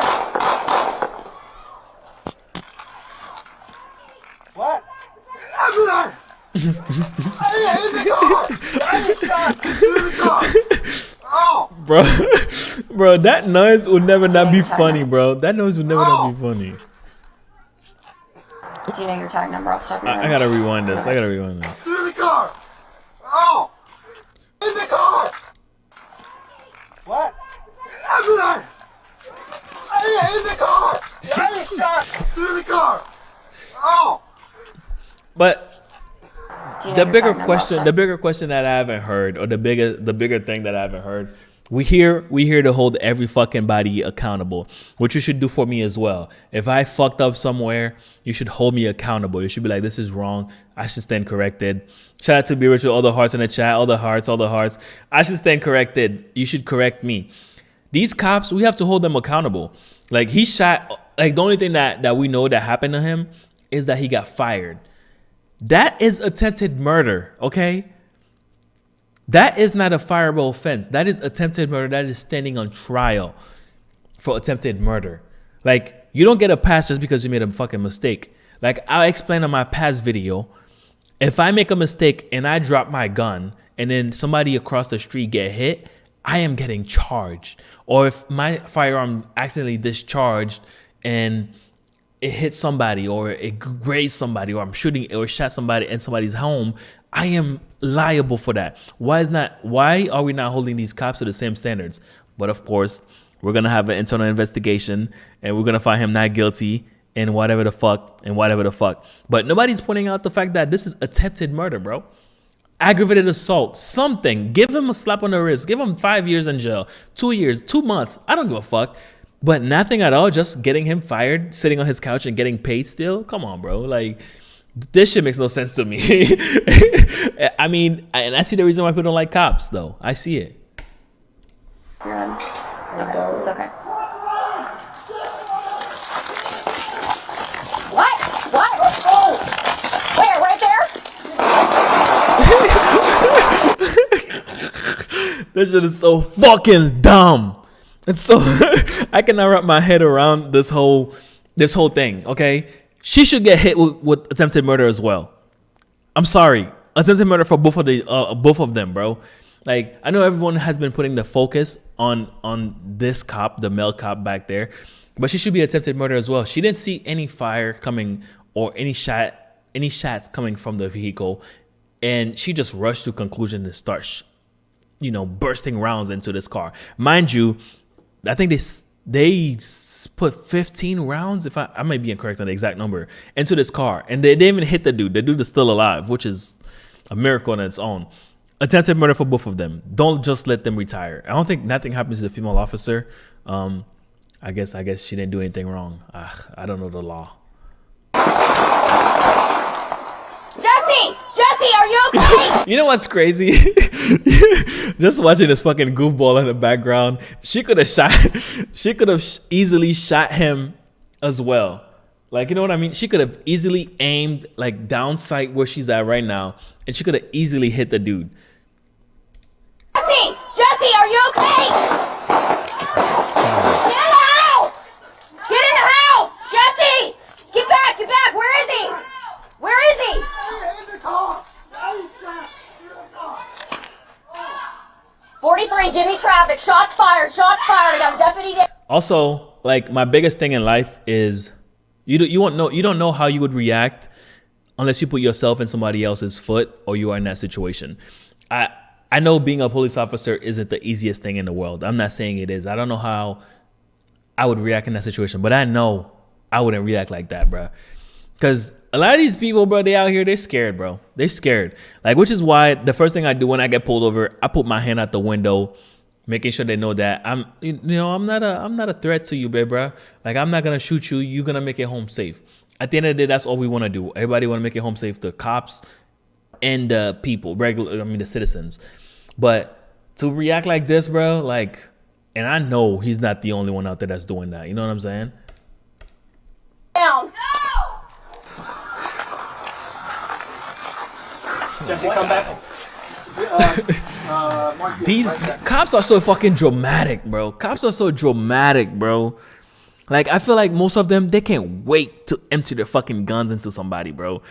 What? I'm there! In the car! I'm shot! In the car! Oh! Bro, that noise would never not be funny, bro. That noise would never not be funny. Do you know your tag number off the top of your head? I gotta rewind this. In the car! Oh! In the car! What? I'm there! In the car! I'm shot! Through the car! Oh! But Do you know the your bigger tag number question, off the bigger question that I haven't heard, or the bigger thing that I haven't heard, we here to hold every fucking body accountable, which you should do for me as well. If I fucked up somewhere, you should hold me accountable. You should be like, this is wrong. I should stand corrected. Shout out to Be Rich with all the hearts in the chat, all the hearts. I should stand corrected. You should correct me. These cops, we have to hold them accountable. Like, he shot, like, the only thing that we know that happened to him is that he got fired. That is attempted murder, okay? That is not a fireable offense. That is attempted murder. That is standing on trial for attempted murder. Like, you don't get a pass just because you made a fucking mistake. Like, I'll explain on my past video. If I make a mistake and I drop my gun and then somebody across the street get hit, I am getting charged. Or if my firearm accidentally discharged and it hit somebody, or it grazed somebody, or I'm shooting or shot somebody in somebody's home, I am liable for that. Why are we not holding these cops to the same standards? But of course, we're gonna have an internal investigation and we're gonna find him not guilty and whatever the fuck. But nobody's pointing out the fact that this is attempted murder, bro. Aggravated assault, something. Give him a slap on the wrist. Give him 5 years in jail, 2 years, 2 months. I don't give a fuck. But nothing at all, just getting him fired, sitting on his couch and getting paid still? Come on, bro. Like, this shit makes no sense to me. I mean, and I see the reason why people don't like cops, though. I see it. You're good. Okay, it's okay. What? Oh! Where? Right there? This shit is so fucking dumb. It's so I cannot wrap my head around this whole thing. Okay, she should get hit with attempted murder as well. I'm sorry, attempted murder for both of them, bro. Like, I know everyone has been putting the focus on this cop, the male cop back there, but she should be attempted murder as well. She didn't see any fire coming or any shots coming from the vehicle, and she just rushed to conclusion and start, bursting rounds into this car. Mind you, I think they put 15 rounds, if I might be incorrect on the exact number, into this car, and they didn't even hit the dude. The dude is still alive, which is a miracle on its own. Attempted murder for both of them. Don't just let them retire. I don't think nothing happens to the female officer. I guess she didn't do anything wrong. I don't know the law. Jesse, are you okay? You know what's crazy? Just watching this fucking goofball in the background. She could have easily shot him as well. Like, you know what I mean? She could have easily aimed like down sight where she's at right now, and she could have easily hit the dude. Jesse, are you okay? Get in the house! Get in the house! Jesse! Get back! Where is he? Where is he? 43, give me traffic. Shots fired. I got a deputy there. Also, like, my biggest thing in life is you don't know how you would react unless you put yourself in somebody else's foot or you are in that situation. I know being a police officer isn't the easiest thing in the world. I'm not saying it is. I don't know how I would react in that situation, but I know I wouldn't react like that, bro. Because a lot of these people, bro, they out here, they're scared, bro. They're scared. Like, which is why the first thing I do when I get pulled over, I put my hand out the window, making sure they know that I'm not a threat to you, babe, bro. Like, I'm not gonna shoot you. You're gonna make it home safe. At the end of the day, that's all we want to do. Everybody want to make it home safe. The cops and the people, the citizens. But to react like this, bro, like, and I know he's not the only one out there that's doing that. You know what I'm saying? Down. Jesse, come back. These cops are so fucking dramatic, bro. Cops are so dramatic, bro. Like, I feel like most of them, they can't wait to empty their fucking guns into somebody, bro.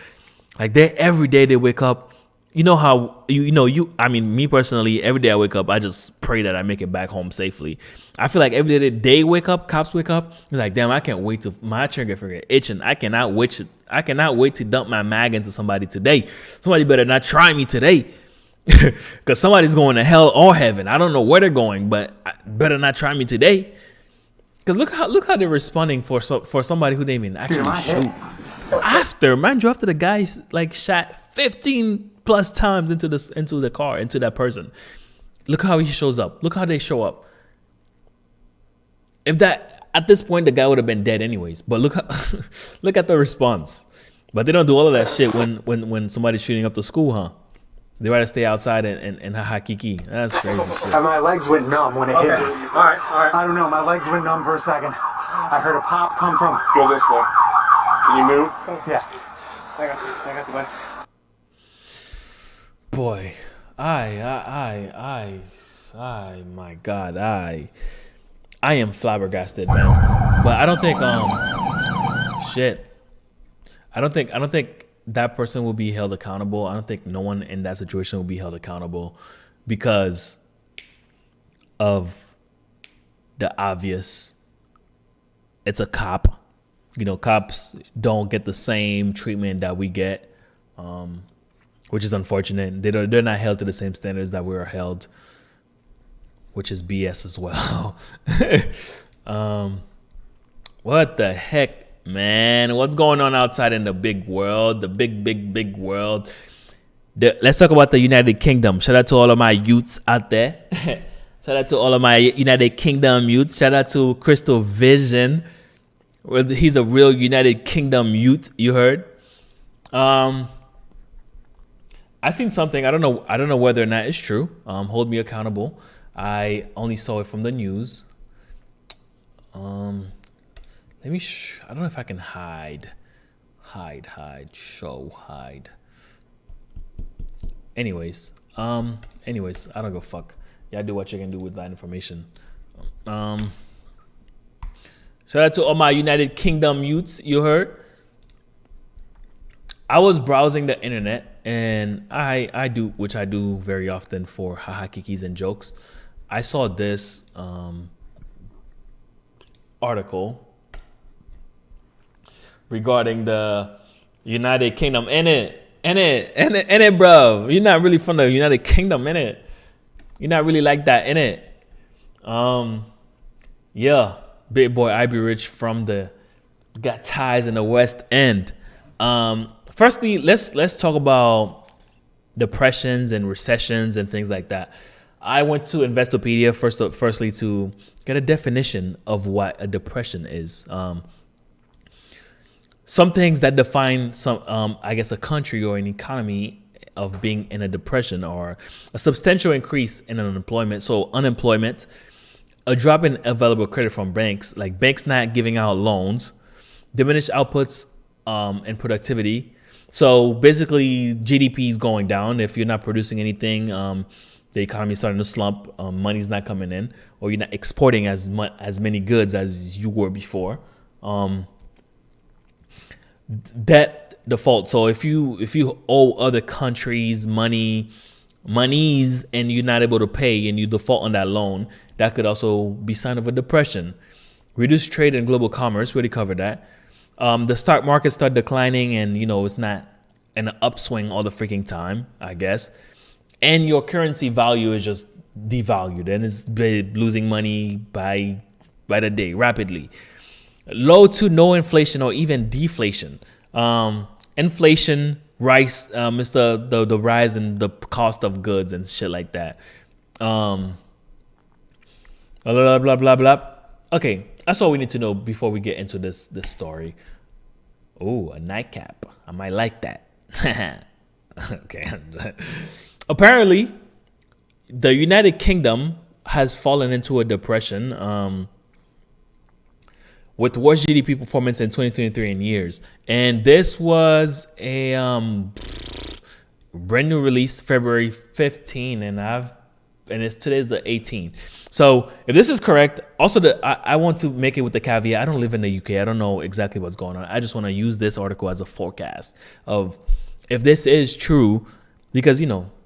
Like, every day they wake up. You know how, me personally, every day I wake up, I just pray that I make it back home safely. I feel like every day they wake up, cops wake up, it's like, damn, I can't wait to, my trigger finger itching. I cannot wait to dump my mag into somebody today. Somebody better not try me today. Because somebody's going to hell or heaven. I don't know where they're going, but better not try me today. Because look how they're responding for somebody who didn't even actually shoot. After the guys like shot 15 plus times into the car, into that person. Look how he shows up. Look how they show up. If that, at this point, the guy would have been dead anyways. But look at the response. But they don't do all of that shit when somebody's shooting up the school, huh? They rather stay outside and ha kiki. That's crazy shit. My legs went numb when it hit me. All right. I don't know. My legs went numb for a second. I heard a pop come from. Go this way. Can you move? Yeah. I got you, buddy. Boy, my God, I am flabbergasted, man. But I don't think, I don't think that person will be held accountable. I don't think no one in that situation will be held accountable because of the obvious. It's a cop. You know, cops don't get the same treatment that we get, which is unfortunate. They're not held to the same standards that we are held, which is BS as well. What the heck, man? What's going on outside in the big world, the big world? Let's talk about the United Kingdom. Shout out to all of my youths out there. Shout out to all of my United Kingdom youths. Shout out to Crystal Vision. He's a real United Kingdom youth. You heard? I seen something. I don't know whether or not it's true. Hold me accountable. I only saw it from the news. Let me. I don't know if I can hide. Anyways, I don't go fuck. Yeah, do what you can do with that information. Shout out to all my United Kingdom youths. You heard? I was browsing the internet, and I do, which I do very often for haha kikis and jokes. I saw this article regarding the United Kingdom. In it, bro. You're not really from the United Kingdom, innit? You're not really like that, innit? Yeah. Big boy Ivy Rich got ties in the West End. Firstly, let's talk about depressions and recessions and things like that. I went to Investopedia firstly to get a definition of what a depression is. Some things that define I guess, a country or an economy of being in a depression are a substantial increase in unemployment. So unemployment, a drop in available credit from banks, like banks not giving out loans, diminished outputs and productivity. So basically, GDP is going down. If you're not producing anything, the economy is starting to slump. Money's not coming in, or you're not exporting as many goods as you were before. Debt default. So if you owe other countries monies and you're not able to pay and you default on that loan, that could also be sign of a depression. Reduced trade and global commerce. We already covered that. The stock market start declining, and it's not an upswing all the freaking time, I guess. And your currency value is just devalued, and it's losing money by the day rapidly. Low to no inflation or even deflation. Inflation rise is the rise in the cost of goods and shit like that. Blah blah blah blah blah. Okay, that's all we need to know before we get into this story. Oh, a nightcap. I might like that. Okay. Apparently, the United Kingdom has fallen into a depression with worst GDP performance in 2023 in years. And this was a brand new release, February 15, and today's the 18th. So if this is correct, also I want to make it with the caveat. I don't live in the UK. I don't know exactly what's going on. I just want to use this article as a forecast of if this is true, because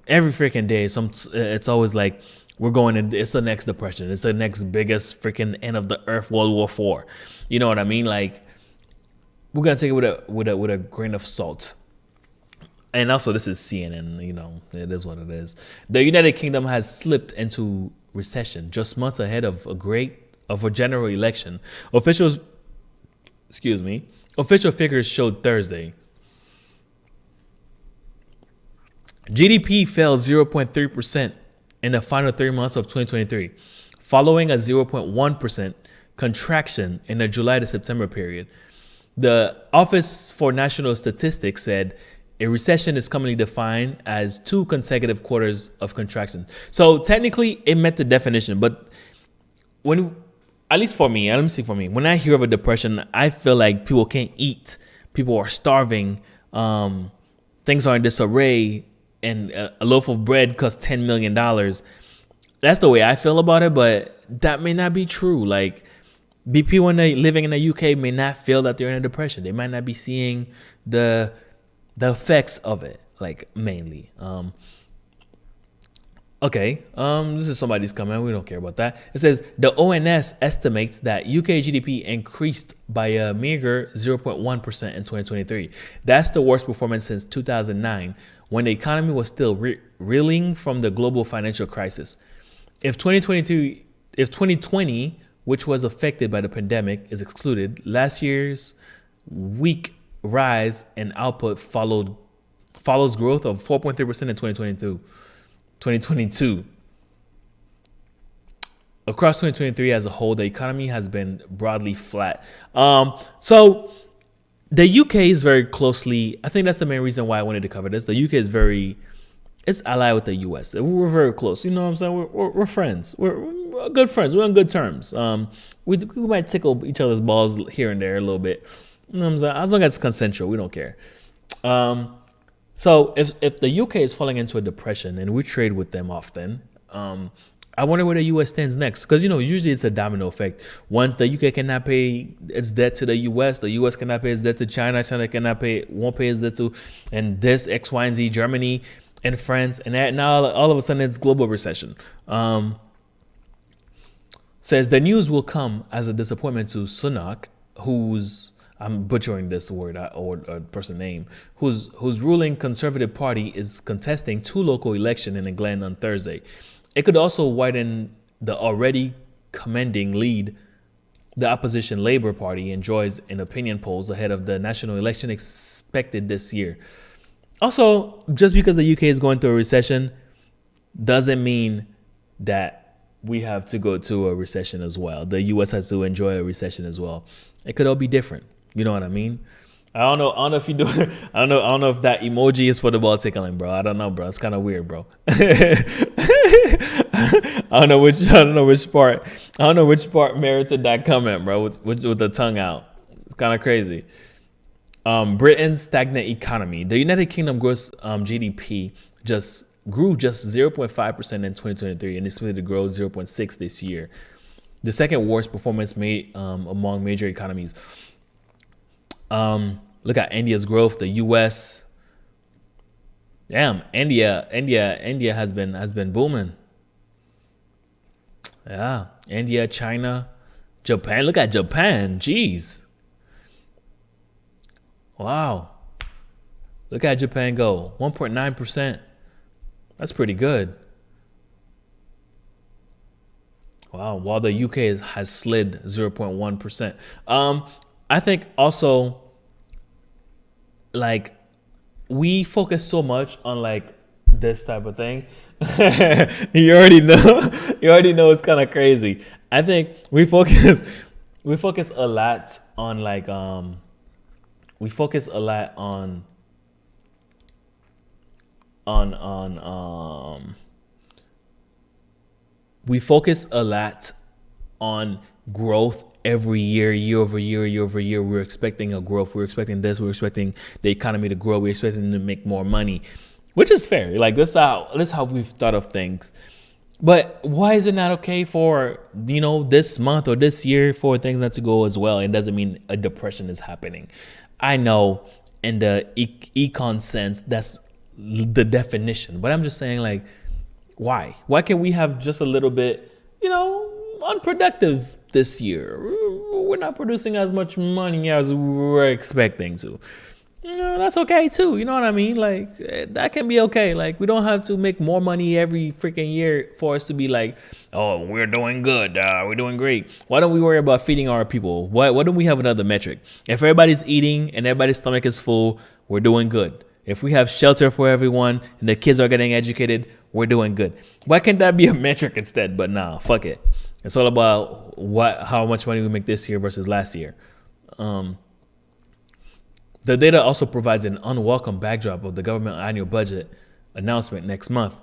every freaking day it's always like we're going in. It's the next depression. It's the next biggest freaking end of the earth, World War IV. You know what I mean? Like, we're gonna take it with a grain of salt. And also, this is CNN. It is what it is. The United Kingdom has slipped into recession just months ahead of a general election. Official figures showed Thursday. GDP fell 0.3% in the final 3 months of 2023, following a 0.1% contraction in the July to September period. The Office for National Statistics said a recession is commonly defined as 2 consecutive quarters of contraction. So technically, it met the definition, but at least for me, let me see for me, when I hear of a depression, I feel like people can't eat, people are starving, things are in disarray, and a loaf of bread costs $10 million. That's the way I feel about it, but that may not be true. Like, people living in the UK may not feel that they're in a depression. They might not be seeing the effects of it, like, mainly. This is somebody's comment. We don't care about that. It says the ONS estimates that UK GDP increased by a meager 0.1% in 2023. That's the worst performance since 2009, when the economy was still reeling from the global financial crisis. If 2020, which was affected by the pandemic, is excluded, last year's weak rise in output follows growth of 4.3% in 2022. Across 2023 as a whole, the economy has been broadly flat. So the UK is very closely, I think that's the main reason why I wanted to cover this. The UK is it's allied with the US. We're very close. You know what I'm saying? We're friends. We're good friends. We're on good terms. We might tickle each other's balls here and there a little bit. You know what I'm saying? As long as it's consensual, we don't care. So if the UK is falling into a depression, and we trade with them often, I wonder where the US stands next. Because, usually it's a domino effect. Once the UK cannot pay its debt to the US cannot pay its debt to China won't pay its debt to, and this X, Y, and Z, Germany and France, and that now all of a sudden it's global recession. Says the news will come as a disappointment to Sunak, who's, I'm butchering this word or person name, whose ruling Conservative Party is contesting 2 local elections in England on Thursday. It could also widen the already commanding lead the opposition Labour Party enjoys in opinion polls ahead of the national election expected this year. Also, just because the UK is going through a recession doesn't mean that we have to go to a recession as well. The US has to enjoy a recession as well. It could all be different. You know what I mean? I don't know if you do. I don't know if that emoji is for the ball tickling, bro. I don't know, bro. It's kind of weird, bro. I don't know which part merited that comment, bro. With the tongue out. It's kind of crazy. Britain's stagnant economy. The United Kingdom gross GDP grew just 0.5% in 2023 and is expected to grow 0.6% this year. The second worst performance made among major economies. Look at India's growth. The U.S. Damn, India has been booming. Yeah, India, China, Japan. Look at Japan. Jeez. Wow. Look at Japan go. 1.9%. That's pretty good. Wow. While the UK has slid 0.1%. I think also, like, we focus so much on like this type of thing. You already know it's kind of crazy. I think we focus a lot on like we focus a lot on we focus a lot on growth every year over year. We're expecting a growth. We're expecting this. We're expecting the economy to grow. We're expecting them to make more money, which is fair. Like this is how we've thought of things. But why is it not okay for, this month or this year for things not to go as well? It doesn't mean a depression is happening. I know in the econ sense, that's the definition. But I'm just saying, like, why? Why can't we have just a little bit, unproductive this year? We're not producing as much money as we were expecting to. That's okay too. You know what I mean? Like, that can be okay. Like, we don't have to make more money every freaking year for us to be like, oh, we're doing good. We're doing great. Why don't we worry about feeding our people? Why don't we have another metric? If everybody's eating and everybody's stomach is full, we're doing good. If we have shelter for everyone and the kids are getting educated, we're doing good. Why can't that be a metric instead? But nah, fuck it. It's all about how much money we make this year versus last year. The data also provides an unwelcome backdrop of the government annual budget announcement next month.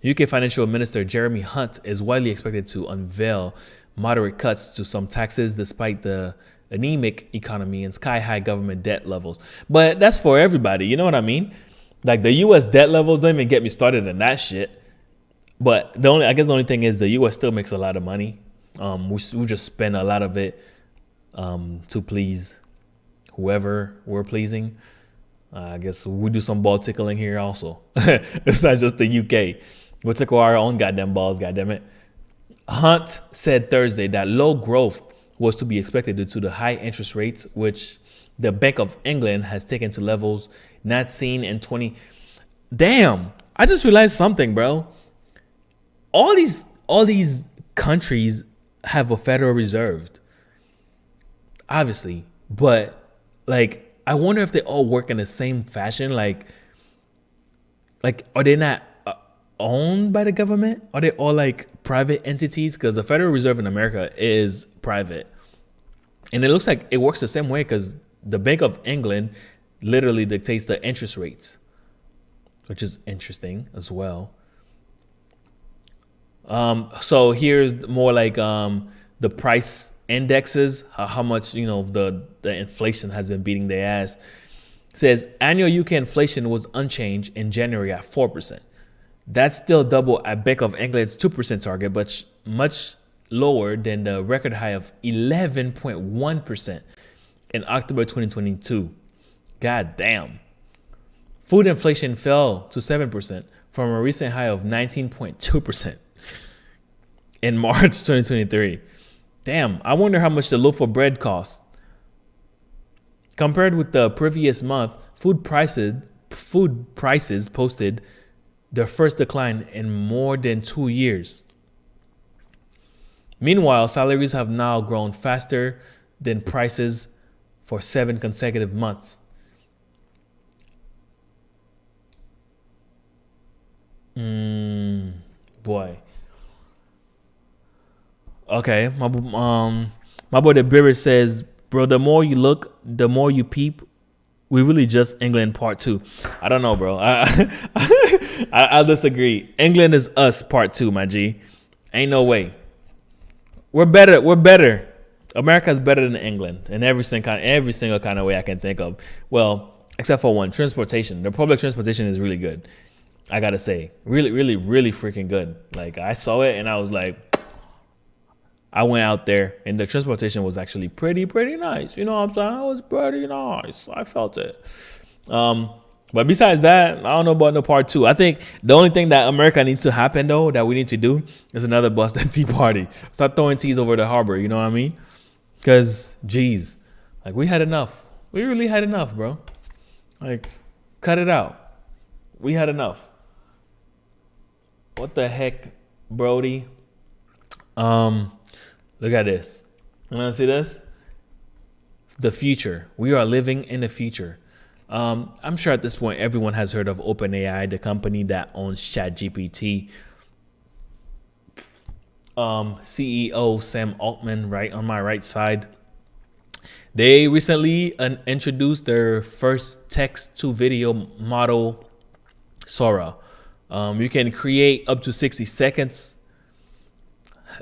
UK Financial Minister Jeremy Hunt is widely expected to unveil moderate cuts to some taxes despite the anemic economy and sky-high government debt levels. But that's for everybody, you know what I mean? Like, the U.S. debt levels don't even get me started in that shit. But the only thing is the U.S. still makes a lot of money. We just spend a lot of it to please whoever we're pleasing. I guess we do some ball tickling here also. It's not just the UK. We'll tickle our own goddamn balls, goddammit. Hunt said Thursday that low growth was to be expected due to the high interest rates, which the Bank of England has taken to levels not seen in 20. Damn, I just realized something, bro. All these countries have a Federal Reserve, obviously, but like, I wonder if they all work in the same fashion. Like are they not owned by the government? Are they all like private entities? Because the Federal Reserve in America is private, and it looks like it works the same way because the Bank of England literally dictates the interest rates, which is interesting as well. So here's more like the price indexes, how much the inflation has been beating their ass. It says annual UK inflation was unchanged in January at 4%. That's still double at Bank of England's 2% target, but much lower than the record high of 11.1% in October 2022. God damn. Food inflation fell to 7% from a recent high of 19.2% in March 2023. Damn, I wonder how much the loaf of bread costs. Compared with the previous month, food prices posted their first decline in more than 2 years. Meanwhile, salaries have now grown faster than prices for 7 consecutive months. Boy. Okay, my boy the Beaver says, bro, the more you look, the more you peep. We really just England part 2. I don't know, bro. I disagree. England is us part 2, my G. Ain't no way. We're better. We're better. America's better than England in every single kind of way I can think of. Well, except for one, transportation. The public transportation is really good. I gotta say, really, really, really freaking good. Like I saw it and I was like, I went out there and the transportation was actually pretty nice. You know what I'm saying? It was pretty nice. I felt it. But besides that, I don't know about no part 2. I think the only thing that America needs to happen though, that we need to do, is another Boston Tea Party. Start throwing teas over the harbor. You know what I mean? Because, geez, like we had enough. We really had enough, bro. Like, cut it out. We had enough. What the heck, Brody? Look at this. You want to see this? The future. We are living in the future. I'm sure at this point everyone has heard of OpenAI, the company that owns ChatGPT. CEO Sam Altman, right on my right side. They recently introduced their first text-to-video model, Sora. You can create up to 60 seconds.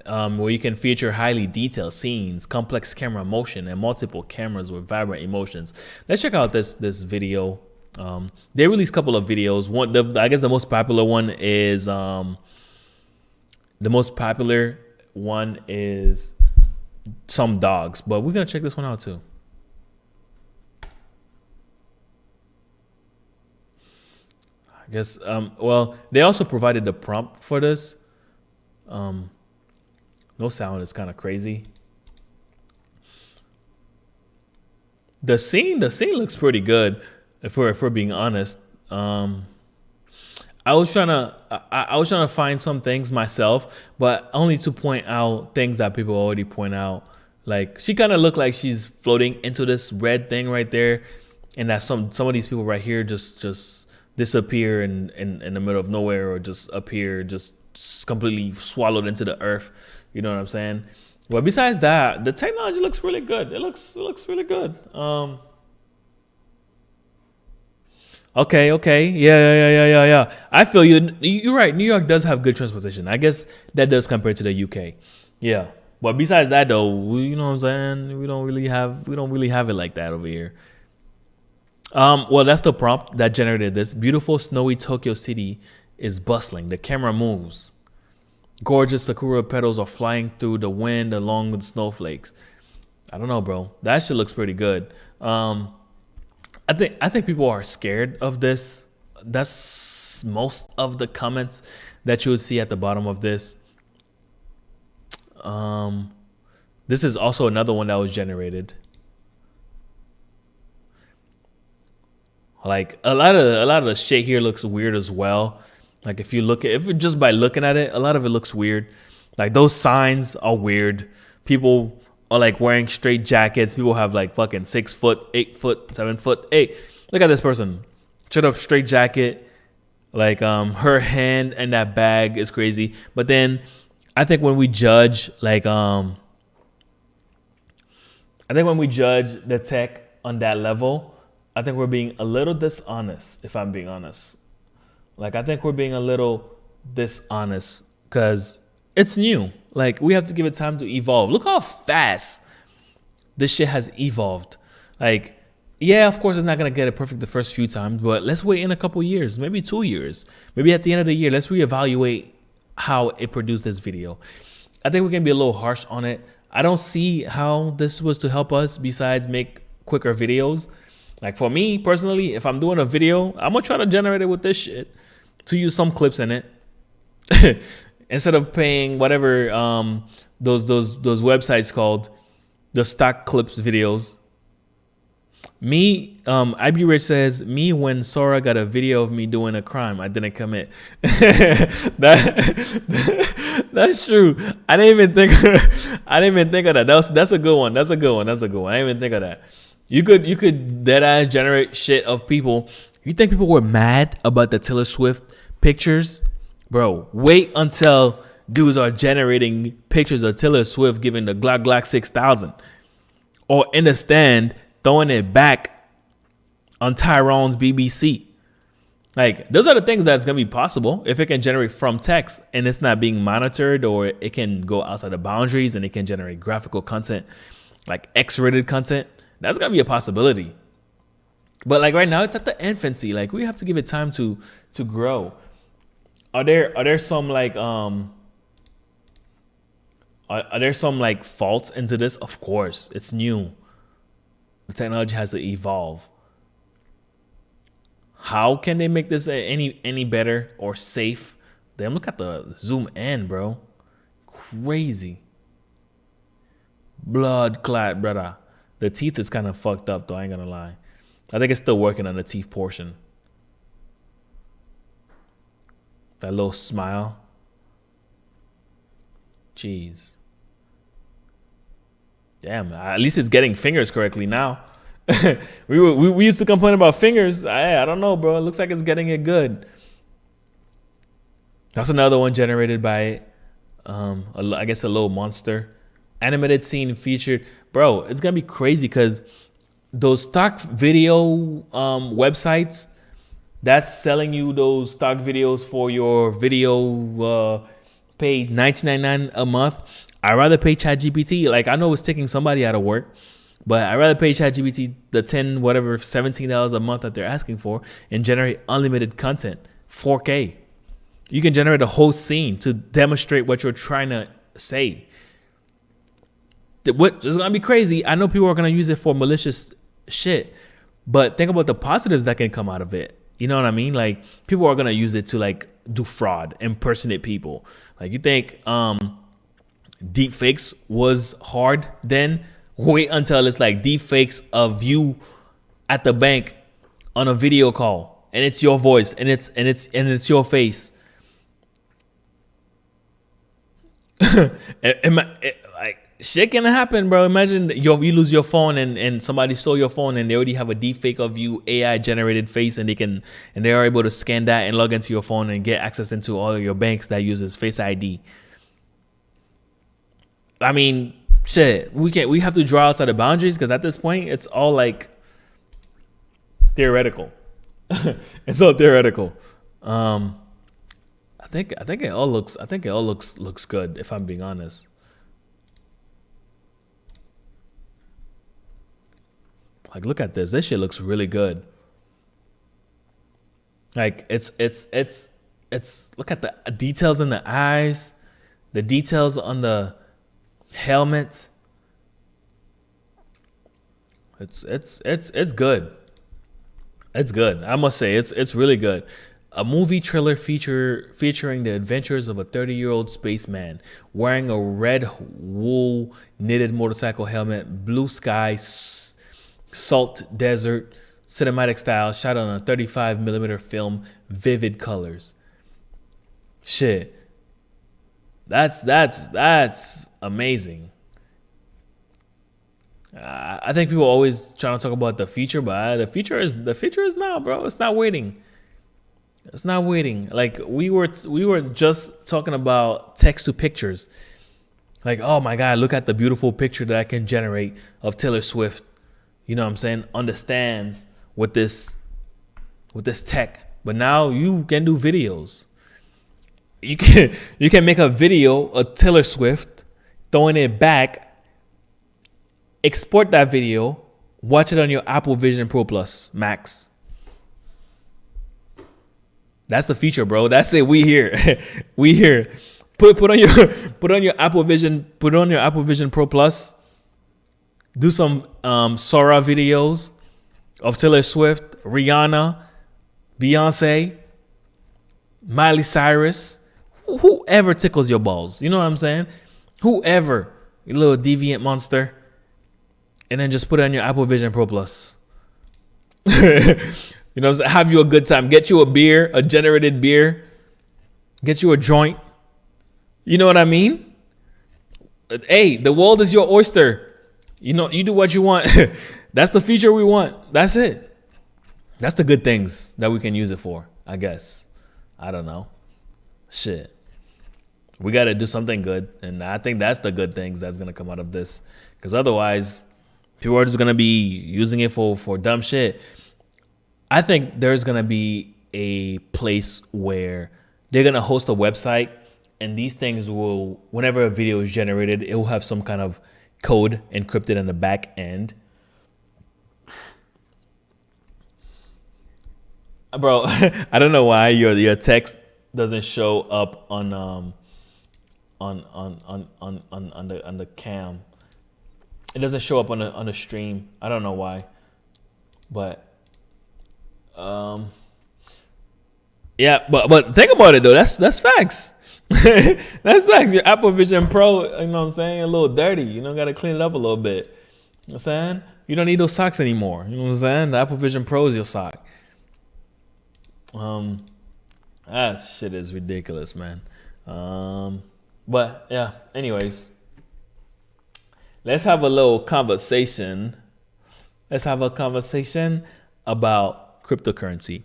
Where you can feature highly detailed scenes, complex camera motion, and multiple cameras with vibrant emotions. Let's check out this video. They released a couple of videos. I guess the most popular one is some dogs, but we're gonna check this one out too. I guess well, they also provided the prompt for this. No sound is kind of crazy. The scene looks pretty good. If we're being honest, I was trying to find some things myself, but only to point out things that people already point out. Like she kind of looked like she's floating into this red thing right there, and that some of these people right here just disappear in the middle of nowhere, or just appear just completely swallowed into the earth. You know what I'm saying? Well, besides that, the technology looks really good. It looks really good. Okay. Yeah. I feel you. You're right. New York does have good transportation. I guess that does compare to the UK. Yeah. But besides that, though, you know what I'm saying? We don't really have it like that over here. Well, that's the prompt that generated this. Beautiful, snowy Tokyo City is bustling. The camera moves. Gorgeous sakura petals are flying through the wind along with snowflakes. I don't know, bro. That shit looks pretty good. I think people are scared of this. That's most of the comments that you would see at the bottom of this. This is also another one that was generated. Like a lot of the shit here looks weird as well. Like if just by looking at it, a lot of it looks weird. Like those signs are weird. People are like wearing straight jackets. People have like fucking 6 foot, 8 foot, 7 foot. Hey, look at this person. Straight up straight jacket. Like her hand and that bag is crazy. But then I think when we judge the tech on that level, I think we're being a little dishonest, if I'm being honest. Like, I think we're being a little dishonest because it's new. Like, we have to give it time to evolve. Look how fast this shit has evolved. Like, yeah, of course, it's not going to get it perfect the first few times, but let's wait in a couple years, maybe 2 years. Maybe at the end of the year, let's reevaluate how it produced this video. I think we can be a little harsh on it. I don't see how this was to help us besides make quicker videos. Like, for me, personally, if I'm doing a video, I'm going to try to generate it with this shit. To use some clips in it instead of paying whatever those websites called the stock clips videos. Me, IB Rich says, me when Sora got a video of me doing a crime I didn't commit. That's true. I didn't even think of that. That's a good one. I didn't even think of that. You could deadass generate shit of people. You think people were mad about the Taylor Swift pictures Bro, wait until dudes are generating pictures of Taylor Swift giving the Glock 6000. Or in the stand, throwing it back on Tyrone's BBC. Like, those are the things that's going to be possible if it can generate from text and it's not being monitored, or it can go outside the boundaries and it can generate graphical content, like X-rated content. That's going to be a possibility. But like right now, it's at the infancy. Like, we have to give it time to grow. Are there some like are there some like faults into this? Of course, it's new. The technology has to evolve. How can they make this any better or safe? Damn, look at the zoom in, bro. Crazy. Blood clot, brother. The teeth is kind of fucked up, though. I ain't gonna lie. I think it's still working on the teeth portion. That little smile. Jeez. Damn, at least it's getting fingers correctly now. we used to complain about fingers. I don't know, bro. It looks like it's getting it good. That's another one generated by, I guess, a little monster. Animated scene featured. Bro, it's going to be crazy because those stock video websites that's selling you those stock videos for your video pay $19.99 a month. I'd rather pay ChatGPT. Like, I know it's taking somebody out of work, but I'd rather pay ChatGPT the $17 a month that they're asking for and generate unlimited content, 4K. You can generate a whole scene to demonstrate what you're trying to say. What is going to be crazy. I know people are going to use it for malicious shit, but think about the positives that can come out of it. You know what I mean? Like, people are going to use it to like do fraud, impersonate people. Like, you think deep fakes was hard then? Wait until it's like deep fakes of you at the bank on a video call and it's your voice and it's your face. Like, shit can happen, bro. Imagine you lose your phone and somebody stole your phone and they already have a deep fake of you, AI generated face, and they are able to scan that and log into your phone and get access into all of your banks that uses Face ID. I mean, shit, we have to draw outside the boundaries because at this point it's all like theoretical. It's all theoretical. I think it all looks good, if I'm being honest. Like, look at this. This shit looks really good. Like, it's look at the details in the eyes, the details on the helmet. It's good. It's good. I must say it's really good. A movie trailer featuring the adventures of a 30-year-old spaceman wearing a red wool knitted motorcycle helmet, blue sky, salt desert, cinematic style, shot on a 35mm film, vivid colors. Shit. That's amazing. I think people always trying to talk about the future, but the future is now, bro. It's not waiting. It's not waiting. Like, we were just talking about text to pictures. Like, oh my God, look at the beautiful picture that I can generate of Taylor Swift. You know what I'm saying? Understands with this tech. But now you can do videos. You can make a video of Taylor Swift, throwing it back, export that video, watch it on your Apple Vision Pro Plus Max. That's the feature, bro. That's it. We here. We here. Put on your Apple Vision Pro Plus. Do some Sora videos of Taylor Swift, Rihanna, Beyonce, Miley Cyrus, whoever tickles your balls. You know what I'm saying? Whoever, you little deviant monster. And then just put it on your Apple Vision Pro Plus. You know, have you a good time. Get you a beer, a generated beer. Get you a joint. You know what I mean? Hey, the world is your oyster. You know, you do what you want. That's the feature we want. That's it. That's the good things that we can use it for, I guess. I don't know. shit, we got to do something good. And I think that's the good things that's going to come out of this. Because otherwise, people are just going to be using it for dumb shit. I think there's going to be a place where they're going to host a website, and these things will, whenever a video is generated, it will have some kind of code encrypted in the back end. Bro, I don't know why your text doesn't show up on the cam. It doesn't show up on the stream. I don't know why, but yeah, but think about it though. That's facts. That's facts. Your Apple Vision Pro, you know what I'm saying, a little dirty. You know, got to clean it up a little bit. You know what I'm saying? You don't need those socks anymore. You know what I'm saying? The Apple Vision Pro is your sock. That shit is ridiculous, man. But yeah, anyways, let's have a little conversation. Let's have a conversation about cryptocurrency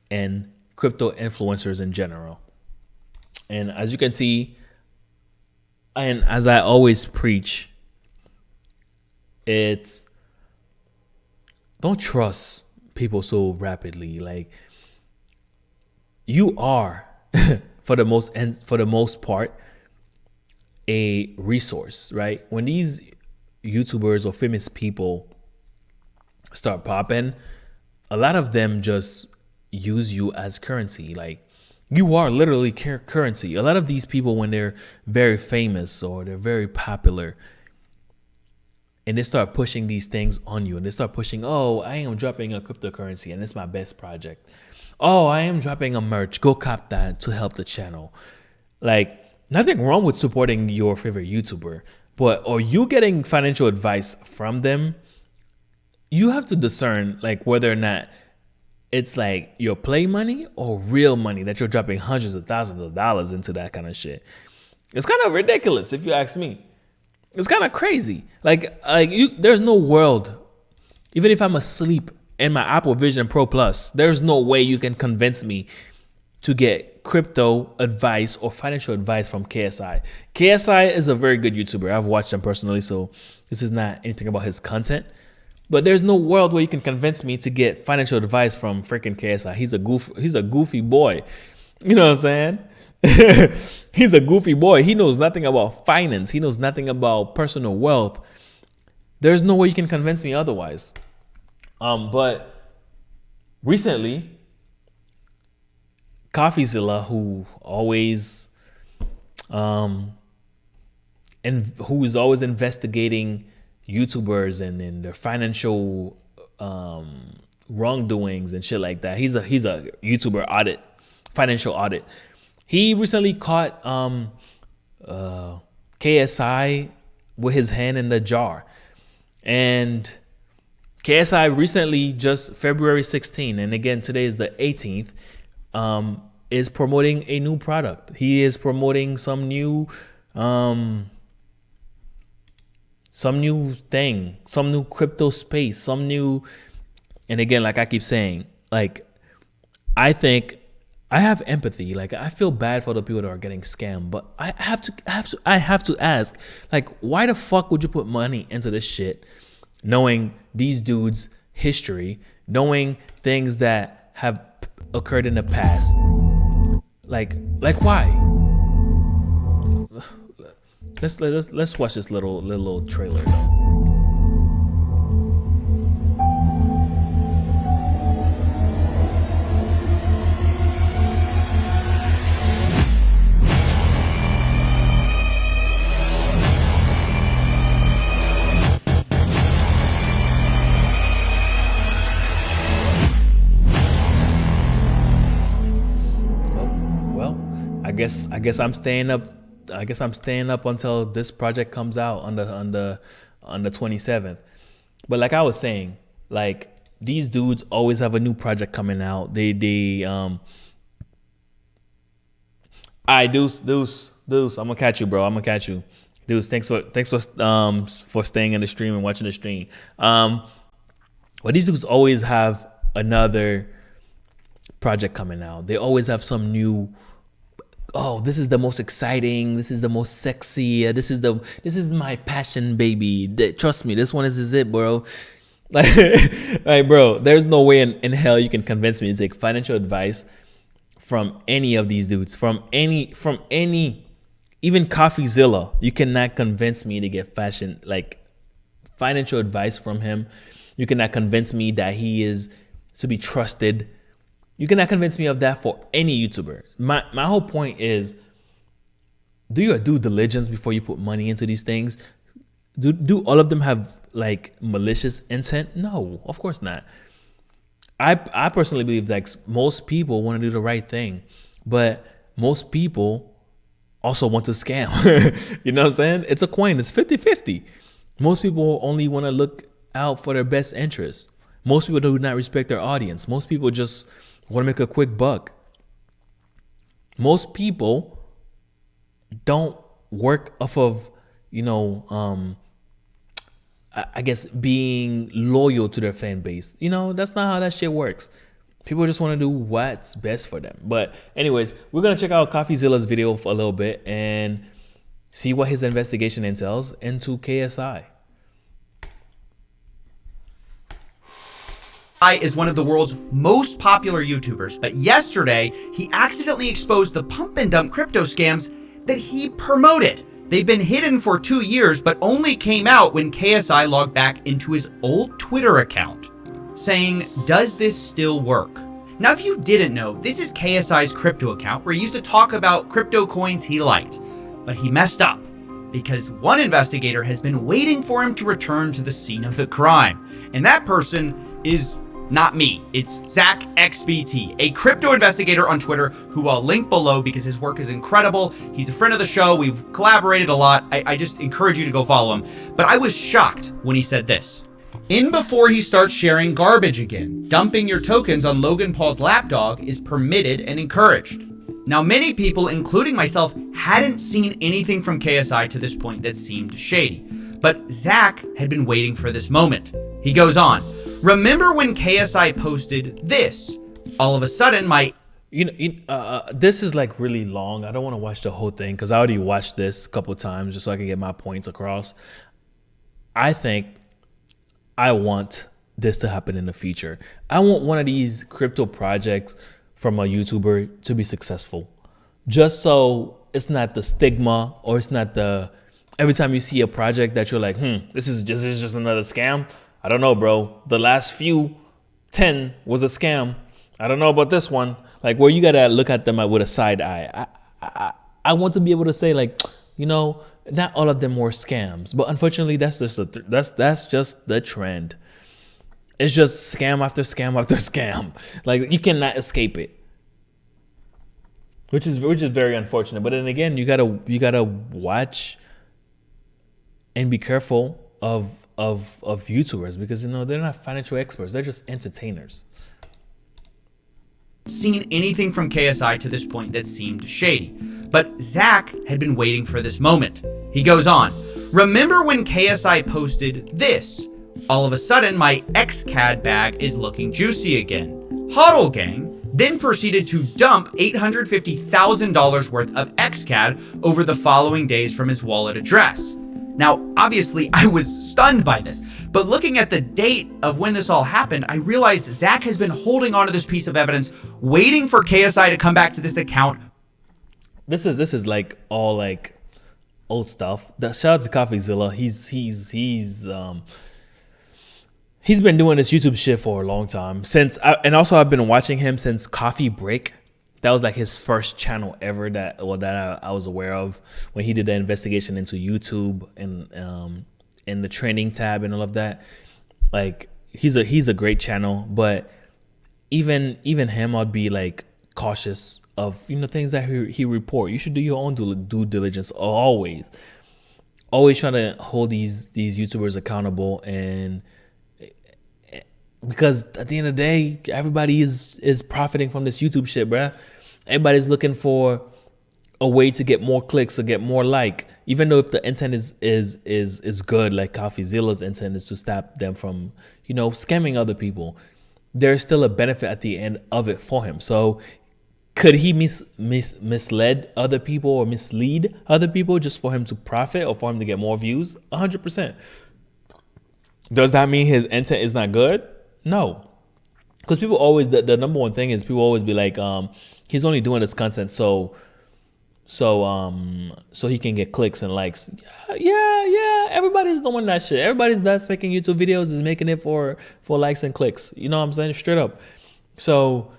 and crypto influencers in general. And as you can see, and as I always preach, it's don't trust people so rapidly. Like, you are for the most part a resource, right? When these YouTubers or famous people start popping, a lot of them just use you as currency. Like, you are literally currency. A lot of these people, when they're very famous or they're very popular, and they start pushing these things on you, and they start pushing, oh, I am dropping a cryptocurrency and it's my best project. Oh, I am dropping a merch. Go cop that to help the channel. Like, nothing wrong with supporting your favorite YouTuber, but are you getting financial advice from them? You have to discern, like, whether or not it's like your play money or real money that you're dropping hundreds of thousands of dollars into that kind of shit. It's kind of ridiculous if you ask me. It's kind of crazy. There's no world, even if I'm asleep in my Apple Vision Pro Plus, there's no way you can convince me to get crypto advice or financial advice from KSI. KSI is a very good YouTuber. I've watched him personally, so this is not anything about his content. But there's no world where you can convince me to get financial advice from freaking KSI. He's a goofy boy. You know what I'm saying? He's a goofy boy. He knows nothing about finance. He knows nothing about personal wealth. There's no way you can convince me otherwise. But recently, Coffeezilla, who always and who is always investigating YouTubers and their financial wrongdoings and shit like that. He's a YouTuber financial audit. He recently caught KSI with his hand in the jar. And KSI recently, just February 16th, and again today is the 18th, is promoting a new product. He is promoting some new thing, some new crypto space, some new. And again, like I keep saying, like, I think I have empathy. Like, I feel bad for the people that are getting scammed, but I have to ask, like, why the fuck would you put money into this shit, knowing these dudes' history, knowing things that have occurred in the past? Like why? Let's watch this little trailer though. I guess I'm staying up. I guess I'm staying up until this project comes out on the 27th. But like I was saying, like, these dudes always have a new project coming out. Deuce, I'm gonna catch you, bro. I'm gonna catch you. Deuce, thanks for staying in the stream and watching the stream. But these dudes always have another project coming out. They always have some new oh, this is the most exciting, this is the most sexy, this is my passion, baby. Trust me, this one is it, bro. Like, bro, there's no way in hell you can convince me to take financial advice from any of these dudes, from any, even Coffeezilla. You cannot convince me to get financial advice from him. You cannot convince me that he is to be trusted. You cannot convince me of that for any YouTuber. My whole point is, do your due diligence before you put money into these things. Do all of them have like malicious intent? No, of course not. I personally believe that most people want to do the right thing, but most people also want to scam. You know what I'm saying? It's a coin. It's 50-50. Most people only want to look out for their best interests. Most people do not respect their audience. Most people just want to make a quick buck. Most people don't work off of, I guess, being loyal to their fan base. That's not how that shit works. People just want to do what's best for them. But anyways, we're going to check out Coffeezilla's video for a little bit and see what his investigation entails into KSI. Is one of the world's most popular YouTubers, but yesterday he accidentally exposed the pump and dump crypto scams that he promoted. They've been hidden for 2 years, but only came out when KSI logged back into his old Twitter account, saying, "Does this still work?" Now, if you didn't know, this is KSI's crypto account where he used to talk about crypto coins he liked, but he messed up because one investigator has been waiting for him to return to the scene of the crime, and that person is not me. It's Zach XBT, a crypto investigator on Twitter who I'll link below because his work is incredible. He's a friend of the show. We've collaborated a lot. I just encourage you to go follow him. But I was shocked when he said this. In before he starts sharing garbage again, dumping your tokens on Logan Paul's lapdog is permitted and encouraged. Now, many people, including myself, hadn't seen anything from KSI to this point that seemed shady. But Zach had been waiting for this moment. He goes on, "Remember when KSI posted this? All of a sudden, my..." This is like really long. I don't want to watch the whole thing because I already watched this a couple times just so I can get my points across. I think I want this to happen in the future. I want one of these crypto projects from a YouTuber to be successful, just so it's not the stigma, or it's not the every time you see a project that you're like, this is just another scam. I don't know, bro. The last 10 was a scam. I don't know about this one. Like, where you gotta look at them with a side eye. I want to be able to say, like, not all of them were scams, but unfortunately, that's just the trend. It's just scam after scam after scam. Like, you cannot escape it, which is very unfortunate. But then again, you gotta watch and be careful of YouTubers because they're not financial experts. They're just entertainers. Seen anything from KSI to this point that seemed shady, but Zach had been waiting for this moment. He goes on, "Remember when KSI posted this? All of a sudden, my XCAD bag is looking juicy again. Huddle Gang then proceeded to dump $850,000 worth of XCAD over the following days from his wallet address. Now, obviously, I was stunned by this, but looking at the date of when this all happened, I realized Zach has been holding onto this piece of evidence, waiting for KSI to come back to this account. This is like all like old stuff. Shout out to Coffeezilla. He's been doing this YouTube shit for a long time and also I've been watching him since Coffee Break. That was like his first channel ever that I was aware of when he did the investigation into YouTube and in the trending tab and all of that. Like, he's a great channel, but even him, I'd be like cautious of things that he report. You should do your own due diligence always. Always trying to hold these YouTubers accountable, and because at the end of the day, everybody is profiting from this YouTube shit, bruh. Everybody's looking for a way to get more clicks or get more like. Even though if the intent is good, like Coffeezilla's intent is to stop them from scamming other people, there's still a benefit at the end of it for him. So could he misled other people or mislead other people just for him to profit or for him to get more views? 100%. Does that mean his intent is not good? No. Because people always, the number one thing is people always be like, he's only doing this content so he can get clicks and likes. Yeah. Everybody's doing that shit. Everybody's that's making YouTube videos is making it for likes and clicks. You know what I'm saying? Straight up. So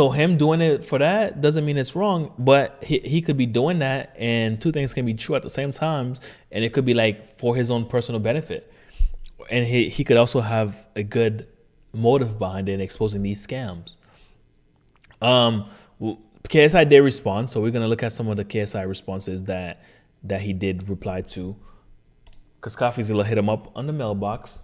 him doing it for that doesn't mean it's wrong, but he could be doing that and two things can be true at the same time, and it could be like for his own personal benefit. And he could also have a good motive behind it, exposing these scams. KSI did respond, so we're gonna look at some of the KSI responses that he did reply to, because Coffeezilla hit him up on the mailbox.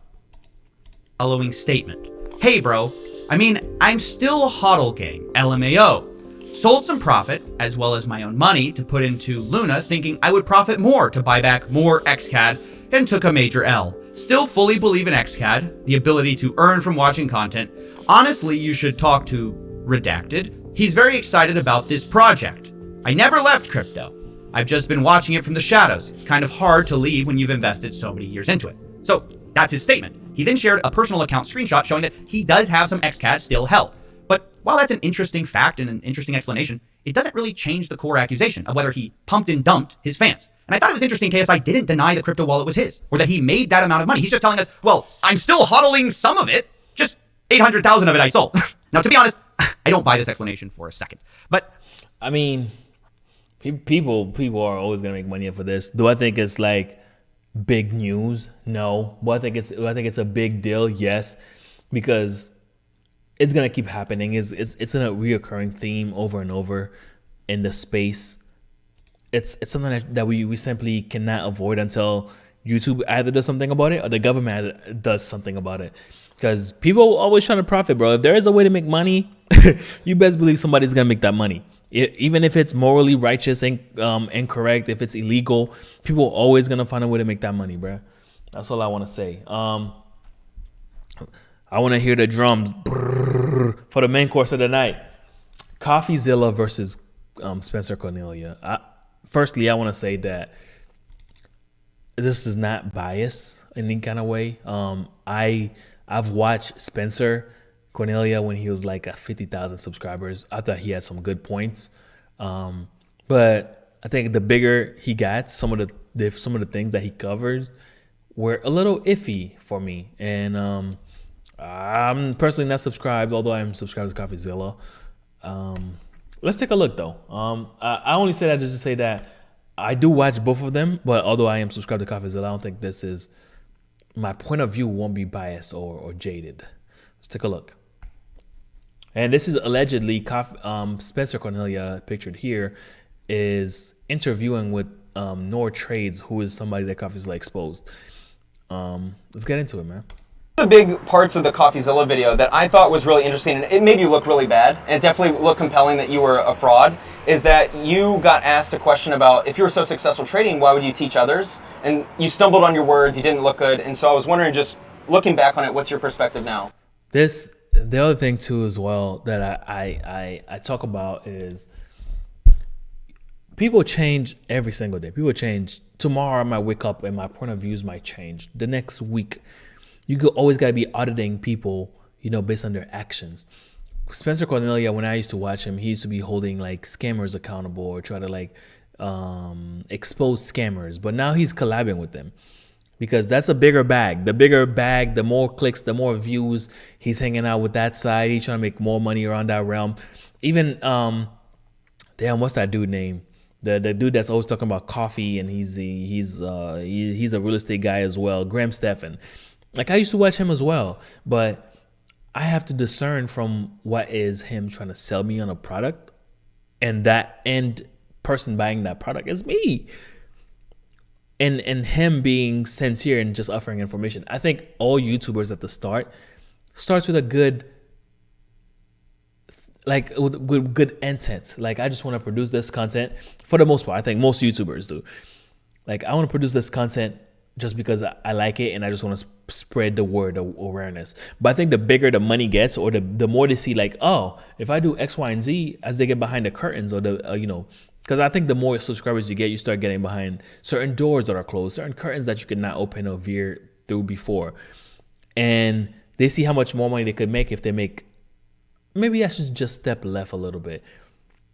Following statement. Hey bro, I mean, I'm still HODL gang, LMAO. Sold some profit, as well as my own money, to put into Luna, thinking I would profit more to buy back more XCAD, and took a major L. Still fully believe in XCAD, the ability to earn from watching content. Honestly, you should talk to Redacted. He's very excited about this project. I never left crypto. I've just been watching it from the shadows. It's kind of hard to leave when you've invested so many years into it. So that's his statement. He then shared a personal account screenshot showing that he does have some XCAD still held. But while that's an interesting fact and an interesting explanation, it doesn't really change the core accusation of whether he pumped and dumped his fans. And I thought it was interesting KSI didn't deny the crypto wallet was his, or that he made that amount of money. He's just telling us, well, I'm still hodling some of it, just 800,000 of it I sold. Now, to be honest, I don't buy this explanation for a second. But I mean, people are always gonna make money for this. Do I think it's like big news? No. But I think it's a big deal. Yes, because it's gonna keep happening. It's a reoccurring theme over and over in the space. It's something that we simply cannot avoid until YouTube either does something about it or the government does something about it. Because people are always trying to profit, bro. If there is a way to make money, you best believe somebody's gonna make that money. Even if it's morally righteous and incorrect, if it's illegal, people are always gonna find a way to make that money, bro. That's all I want to say. I want to hear the drums for the main course of the night. Coffeezilla versus Spencer Cornelia. Firstly, I want to say that this is not bias in any kind of way. I've watched Spencer Cornelia when he was like at 50,000 subscribers. I thought he had some good points, but I think the bigger he got, some of the things that he covers were a little iffy for me. And I'm personally not subscribed, although I'm subscribed to Coffeezilla. Let's take a look though. I only say that just to say that I do watch both of them, but although I am subscribed to Coffeezilla, I don't think this is my point of view won't be biased or jaded. Let's take a look. And this is allegedly Spencer Cornelia, pictured here, is interviewing with Nor Trades, who is somebody that Coffeezilla exposed. Let's get into it, man. The big parts of the Coffeezilla video that I thought was really interesting, and it made you look really bad, and it definitely looked compelling that you were a fraud, is that you got asked a question about, if you were so successful trading, why would you teach others? And you stumbled on your words, you didn't look good, and so I was wondering, just looking back on it, what's your perspective now? The other thing too as well that I talk about is people change every single day. People change. Tomorrow I might wake up and my point of views might change. The next week, always got to be auditing people, based on their actions. Spencer Cornelia, when I used to watch him, he used to be holding like scammers accountable or try to like expose scammers. But now he's collabing with them because that's a bigger bag. The bigger bag, the more clicks, the more views. He's hanging out with that side. He's trying to make more money around that realm. Even what's that dude name? The dude that's always talking about coffee, and he's a real estate guy as well. Graham Stephan. Like I used to watch him as well, but I have to discern from what is him trying to sell me on a product, and that end person buying that product is me. And him being sincere and just offering information. I think all YouTubers at the starts with a good, like with good intent. Like I just want to produce this content for the most part. I think most YouTubers do. Like I want to produce this content just because I like it and I just want to spread the word of awareness. But I think the bigger the money gets, or the more they see like, oh, if I do X, Y, and Z, as they get behind the curtains, or because I think the more subscribers you get, you start getting behind certain doors that are closed, certain curtains that you could not open or veer through before. And they see how much more money they could make if they make, maybe I should just step left a little bit.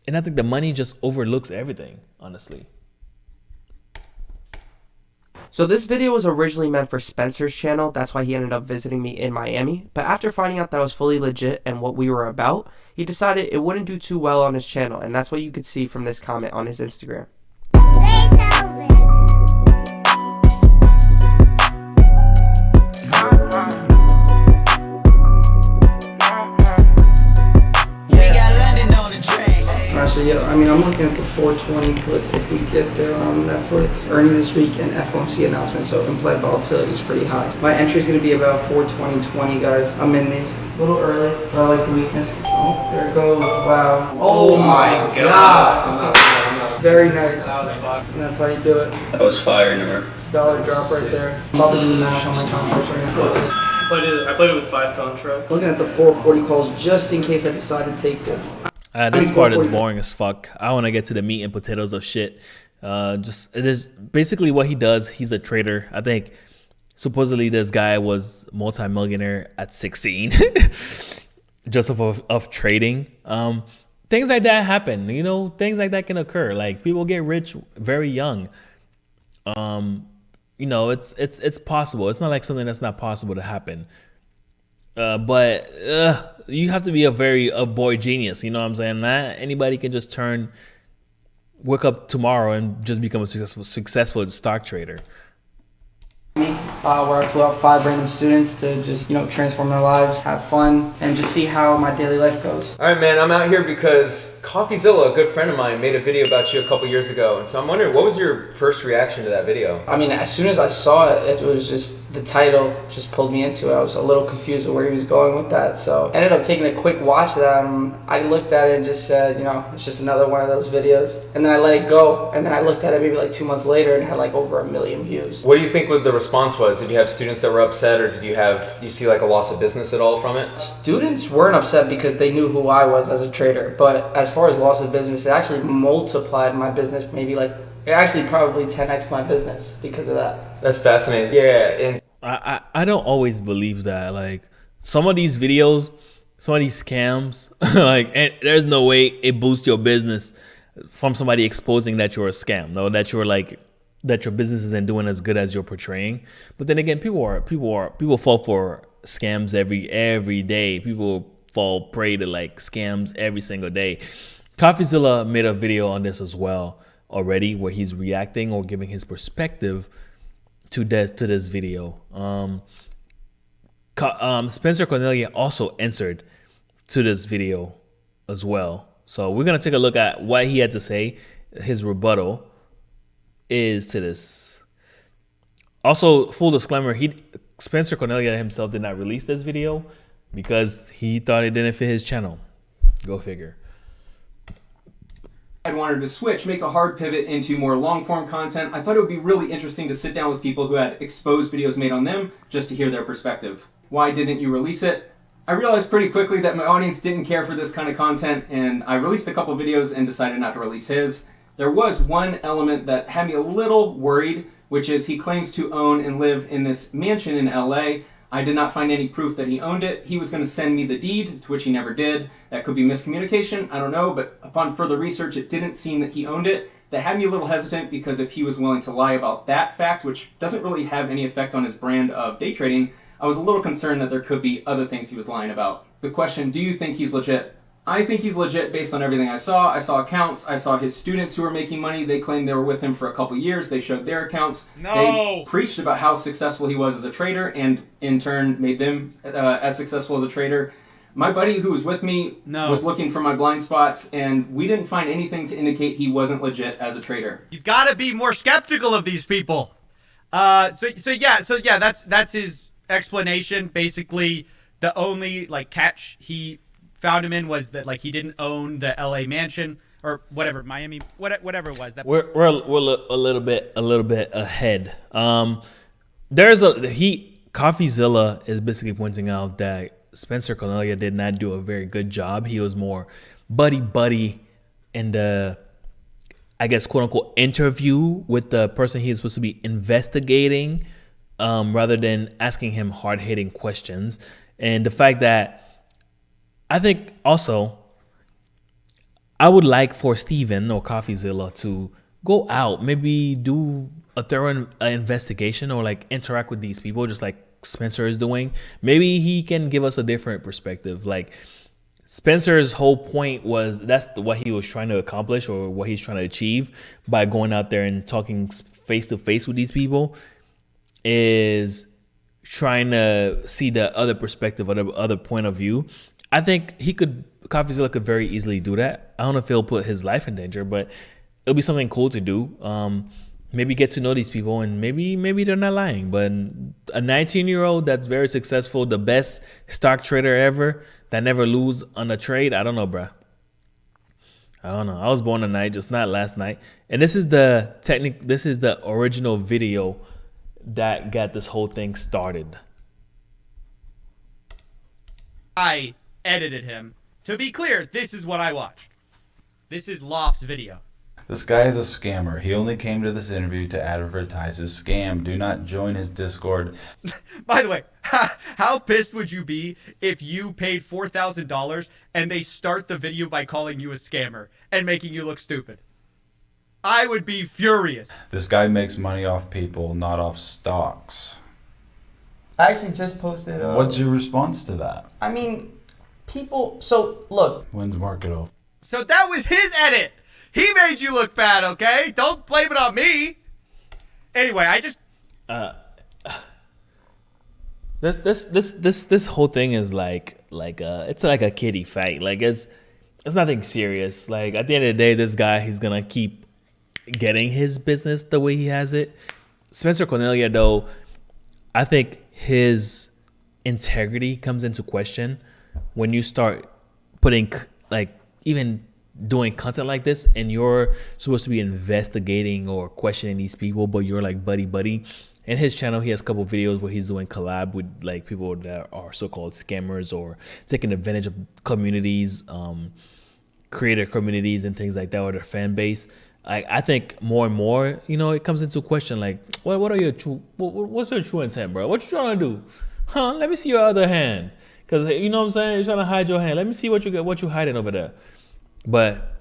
And I think the money just overlooks everything, honestly. So this video was originally meant for Spencer's channel. That's why he ended up visiting me in Miami. But after finding out that I was fully legit and what we were about, he decided it wouldn't do too well on his channel. And that's what you could see from this comment on his Instagram. So yeah, I mean, I'm looking at the 420 puts if we get there on Netflix. Earnings this week and FOMC announcement, so implied volatility is pretty high. My entry is going to be about 420.20, guys. I'm in these. A little early, but I like the weakness. Oh, there it goes. Wow. Oh my god. Very nice. And that's how you do it. That was fire, never. Dollar drop right there. Probably do the math on my contract right now. I played it with 5 contracts. Looking at the 440 calls just in case I decide to take this. This part is boring as fuck. I want to get to the meat and potatoes of shit. It is basically what he does. He's a trader. I think supposedly this guy was multimillionaire at 16, just of trading. Things like that happen. Things like that can occur. Like people get rich very young. It's possible. It's not like something that's not possible to happen. But you have to be a boy genius. You know what I'm saying? Not anybody can just wake up tomorrow and just become a successful stock trader. Where I flew out 5 random students to just, transform their lives, have fun, and just see how my daily life goes. All right, man, I'm out here because Coffeezilla, a good friend of mine, made a video about you a couple years ago. And so I'm wondering, what was your first reaction to that video? I mean, as soon as I saw it, it was just, the title just pulled me into it. I was a little confused of where he was going with that. So I ended up taking a quick watch of that. I looked at it and just said, it's just another one of those videos. And then I let it go. And then I looked at it maybe like 2 months later and it had like over 1 million views. What do you think the response was? Did you have students that were upset, or did you see like a loss of business at all from it? Students weren't upset because they knew who I was as a trader. But as far as loss of business, it actually multiplied my business, maybe like, it actually probably 10x my business because of that. That's fascinating. Yeah. And I don't always believe that. Like some of these videos, some of these scams, and there's no way it boosts your business from somebody exposing that you're a scam. No, that your business isn't doing as good as you're portraying. But then again, people fall for scams every day. People fall prey to like scams every single day. Coffeezilla made a video on this as well already, where he's reacting or giving his perspective to this video. Spencer Cornelia also answered to this video as well. So we're gonna take a look at what he had to say. His rebuttal is to this. Also, full disclaimer: Spencer Cornelia himself did not release this video because he thought it didn't fit his channel. Go figure. I wanted to switch, make a hard pivot into more long-form content. I thought it would be really interesting to sit down with people who had exposed videos made on them just to hear their perspective. Why didn't you release it? I realized pretty quickly that my audience didn't care for this kind of content, and I released a couple videos and decided not to release his. There was one element that had me a little worried, which is he claims to own and live in this mansion in LA. I did not find any proof that he owned it. He was going to send me the deed, to which he never did. That could be miscommunication, I don't know, but upon further research, it didn't seem that he owned it. That had me a little hesitant because if he was willing to lie about that fact, which doesn't really have any effect on his brand of day trading, I was a little concerned that there could be other things he was lying about. The question, do you think he's legit? I think he's legit based on everything I saw. I saw accounts. I saw his students who were making money. They claimed they were with him for a couple years. They showed their accounts. No. They preached about how successful he was as a trader and in turn made them as successful as a trader. My buddy who was with me was looking for my blind spots, and we didn't find anything to indicate he wasn't legit as a trader. You've got to be more skeptical of these people. So yeah, that's his explanation. Basically, the only catch he found him in was that he didn't own the LA mansion or whatever, Miami, whatever it was. That we're a little bit ahead. Coffeezilla is basically pointing out that Spencer Cornelia did not do a very good job. He was more buddy in the, I guess, quote unquote, interview with the person he is supposed to be investigating, rather than asking him hard hitting questions. And the fact that I think also I would like for Steven or Coffeezilla to go out, maybe do a thorough investigation or like interact with these people, just like Spencer is doing. Maybe he can give us a different perspective. Like Spencer's whole point was that's what he was trying to accomplish or what he's trying to achieve by going out there and talking face to face with these people, is trying to see the other perspective or the other point of view. I think Coffeezilla could very easily do that. I don't know if he'll put his life in danger, but it'll be something cool to do. Maybe get to know these people, and maybe they're not lying. But a 19-year-old that's very successful, the best stock trader ever, that never lose on a trade, I don't know, bruh. I don't know. I was born tonight, just not last night. And this is the original video that got this whole thing started. I edited him. To be clear, this is what I watched. This is Loft's video. This guy is a scammer. He only came to this interview to advertise his scam. Do not join his Discord. By the way, how pissed would you be if you paid $4,000 and they start the video by calling you a scammer and making you look stupid? I would be furious. This guy makes money off people, not off stocks. I actually just posted. What's your response to that? I mean, people. So look. When's market off? So that was his edit. He made you look bad, okay? Don't blame it on me. Anyway, I just this whole thing is like it's like a kiddie fight. Like it's nothing serious. Like at the end of the day, this guy, he's gonna keep getting his business the way he has it. Spencer Cornelia, though, I think his integrity comes into question when you start putting like even doing content like this, and you're supposed to be investigating or questioning these people, but you're like buddy. In his channel, he has a couple videos where he's doing collab with like people that are so-called scammers or taking advantage of communities, creator communities and things like that, or their fan base. I think more and more, it comes into question. Like, what's your true intent, bro? What you trying to do? Let me see your other hand, because you know what I'm saying. You're trying to hide your hand. Let me see what you hiding over there. But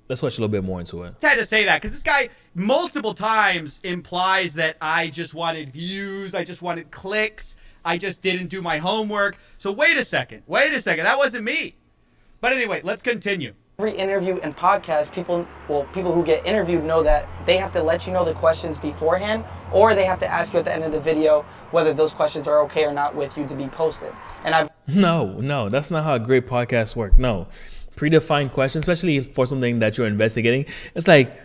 let's watch a little bit more into it. I had to say that because this guy multiple times implies that I just wanted views, I just wanted clicks, I just didn't do my homework. So wait a second, that wasn't me. But anyway, let's continue. Every interview and podcast, people who get interviewed know that they have to let you know the questions beforehand, or they have to ask you at the end of the video whether those questions are okay or not with you to be posted. And No, that's not how a great podcast work. No, predefined questions, especially for something that you're investigating. It's like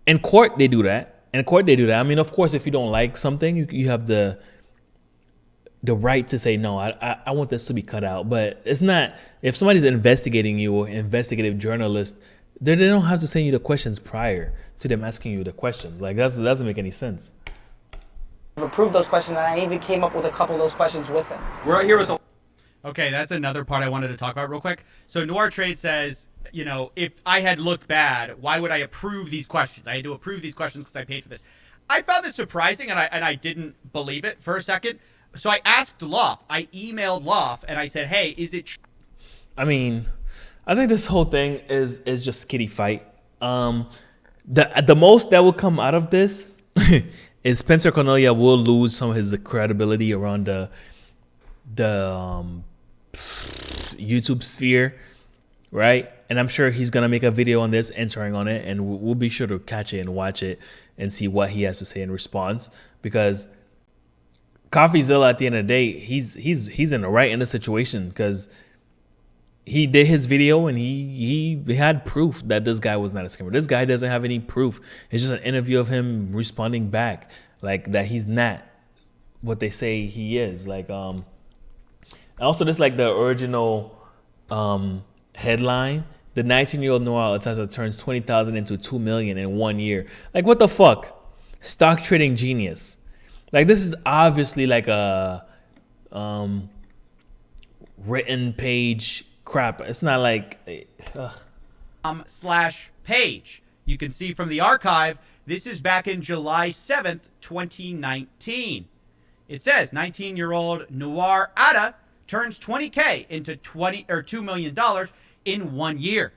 in court they do that. I mean, of course, if you don't like something, you have the right to say no. I want this to be cut out. But it's not, if somebody's investigating you or investigative journalist, they don't have to send you the questions prior to them asking you the questions. Like that doesn't make any sense. I've approved those questions, and I even came up with a couple of those questions with him. We're right here with the... Okay, that's another part I wanted to talk about real quick. So Noir Trade says, if I had looked bad, why would I approve these questions? I had to approve these questions because I paid for this. I found this surprising, and I didn't believe it for a second. So I asked Loft. I emailed Loft, and I said, hey, is it... I mean, I think this whole thing is just kiddie fight. The most that will come out of this is Spencer Cornelia will lose some of his credibility around the YouTube sphere, right? And I'm sure he's gonna make a video on this, entering on it, and we'll be sure to catch it and watch it and see what he has to say in response. Because Coffeezilla, at the end of the day, he's in the right in the situation, because he did his video and he had proof that this guy was not a scammer. This guy doesn't have any proof. It's just an interview of him responding back, like that he's not what they say he is. Like also this, like the original headline, the 19-year-old Noir Atasa turns 20,000 into 2 million in 1 year. Like, what the fuck? stock trading genius. Like, this is obviously like a written page crap. It's not like /page. You can see from the archive, this is back in July 7th, 2019. It says 19-year-old Noir Ada turns 20K into $2 million in 1 year.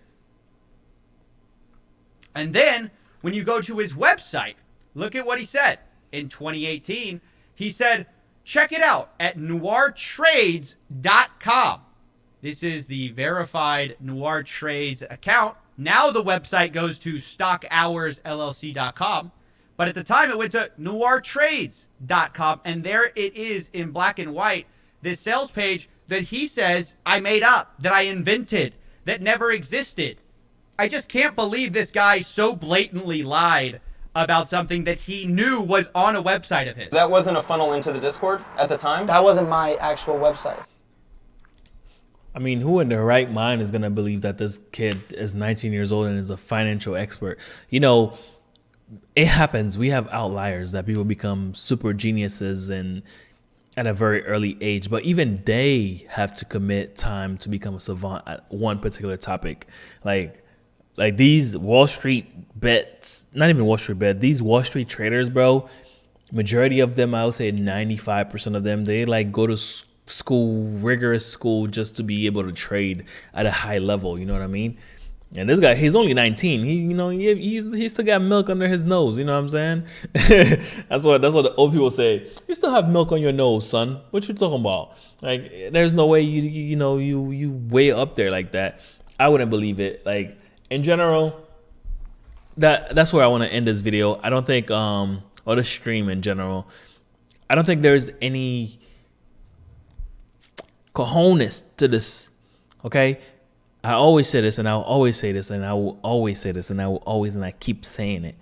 And then when you go to his website, look at what he said. In 2018, he said, check it out at noirtrades.com. This is the verified Noir Trades account. Now the website goes to stockhours.llc.com. But at the time, it went to noirtrades.com. And there it is in black and white, this sales page that he says I made up, that I invented, that never existed. I just can't believe this guy so blatantly lied about something that he knew was on a website of his. That wasn't a funnel into the Discord at the time? That wasn't my actual website. I mean, who in their right mind is going to believe that this kid is 19 years old and is a financial expert? You know, it happens. We have outliers that people become super geniuses and at a very early age, but even they have to commit time to become a savant at one particular topic. Like these Wall Street bets, not even Wall Street bet, these Wall Street traders, bro, majority of them, I would say 95% of them, they like go to school, rigorous school, just to be able to trade at a high level. You know what I mean? And this guy, he's only 19. He still got milk under his nose. You know what I'm saying? that's what the old people say. You still have milk on your nose, son. What you talking about? Like, there's no way you way up there like that. I wouldn't believe it. Like, in general, that's where I want to end this video. I don't think or the stream in general, I don't think there's any cojones to this. Okay? I always say this, and I'll always say this, and I will always say this, and I will always, and I keep saying it.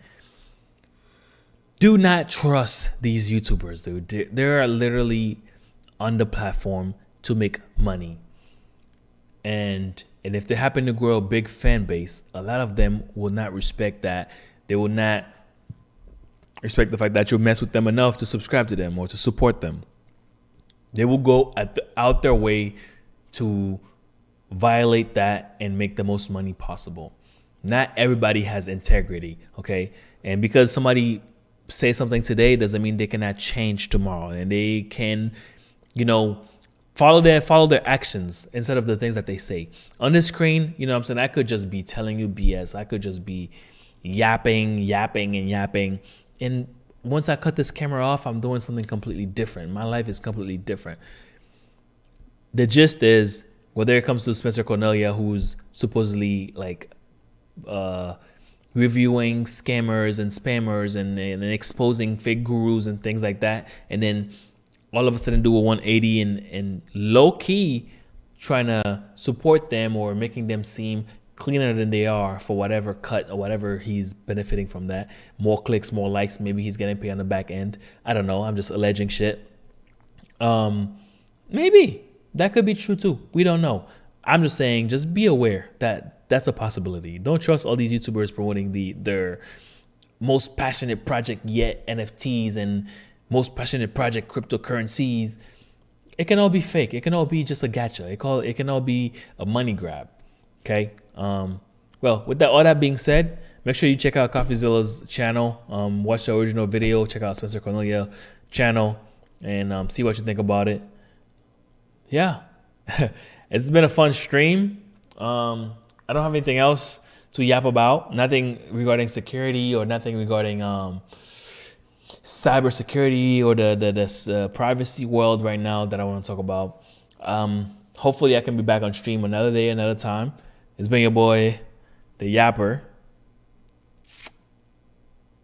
Do not trust these YouTubers, dude. They are literally on the platform to make money. And if they happen to grow a big fan base, a lot of them will not respect that. They will not respect the fact that you mess with them enough to subscribe to them or to support them. They will go out their way to violate that and make the most money possible. Not everybody has integrity, okay? And because somebody says something today doesn't mean they cannot change tomorrow, and they can, follow their actions instead of the things that they say. On the screen, what I'm saying, I could just be telling you BS. I could just be yapping. And once I cut this camera off, I'm doing something completely different. My life is completely different. The gist is, whether it comes to Spencer Cornelia, who's supposedly reviewing scammers and spammers and exposing fake gurus and things like that, and then all of a sudden do a 180 and low key trying to support them or making them seem cleaner than they are for whatever cut or whatever he's benefiting from that. More clicks, more likes. Maybe he's getting paid on the back end. I don't know. I'm just alleging shit. Maybe. That could be true too. We don't know. I'm just saying, just be aware that that's a possibility. Don't trust all these YouTubers promoting their most passionate project yet, NFTs, and most passionate project cryptocurrencies. It can all be fake. It can all be just a gacha. It can all be a money grab. Okay. Well, with all that being said, make sure you check out Coffeezilla's channel. Watch the original video. Check out Spencer Cornelia channel and see what you think about it. Yeah, it's been a fun stream. I don't have anything else to yap about. Nothing regarding security or nothing regarding cybersecurity or the privacy world right now that I want to talk about. Hopefully I can be back on stream another day, another time. It's been your boy, the Yapper.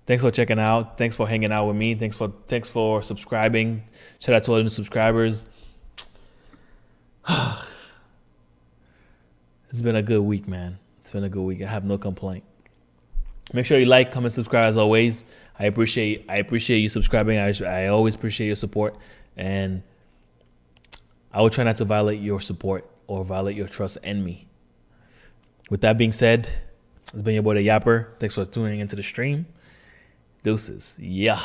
Thanks for checking out. Thanks for hanging out with me. Thanks for subscribing. Shout out to all the new subscribers. It's been a good week, man. It's been a good week. I have no complaint. Make sure you like, comment, subscribe as always. I appreciate you subscribing. I always appreciate your support, and I will try not to violate your support or violate your trust in me. With that being said, it's been your boy the Yapper. Thanks for tuning into the stream. Deuces. Yeah.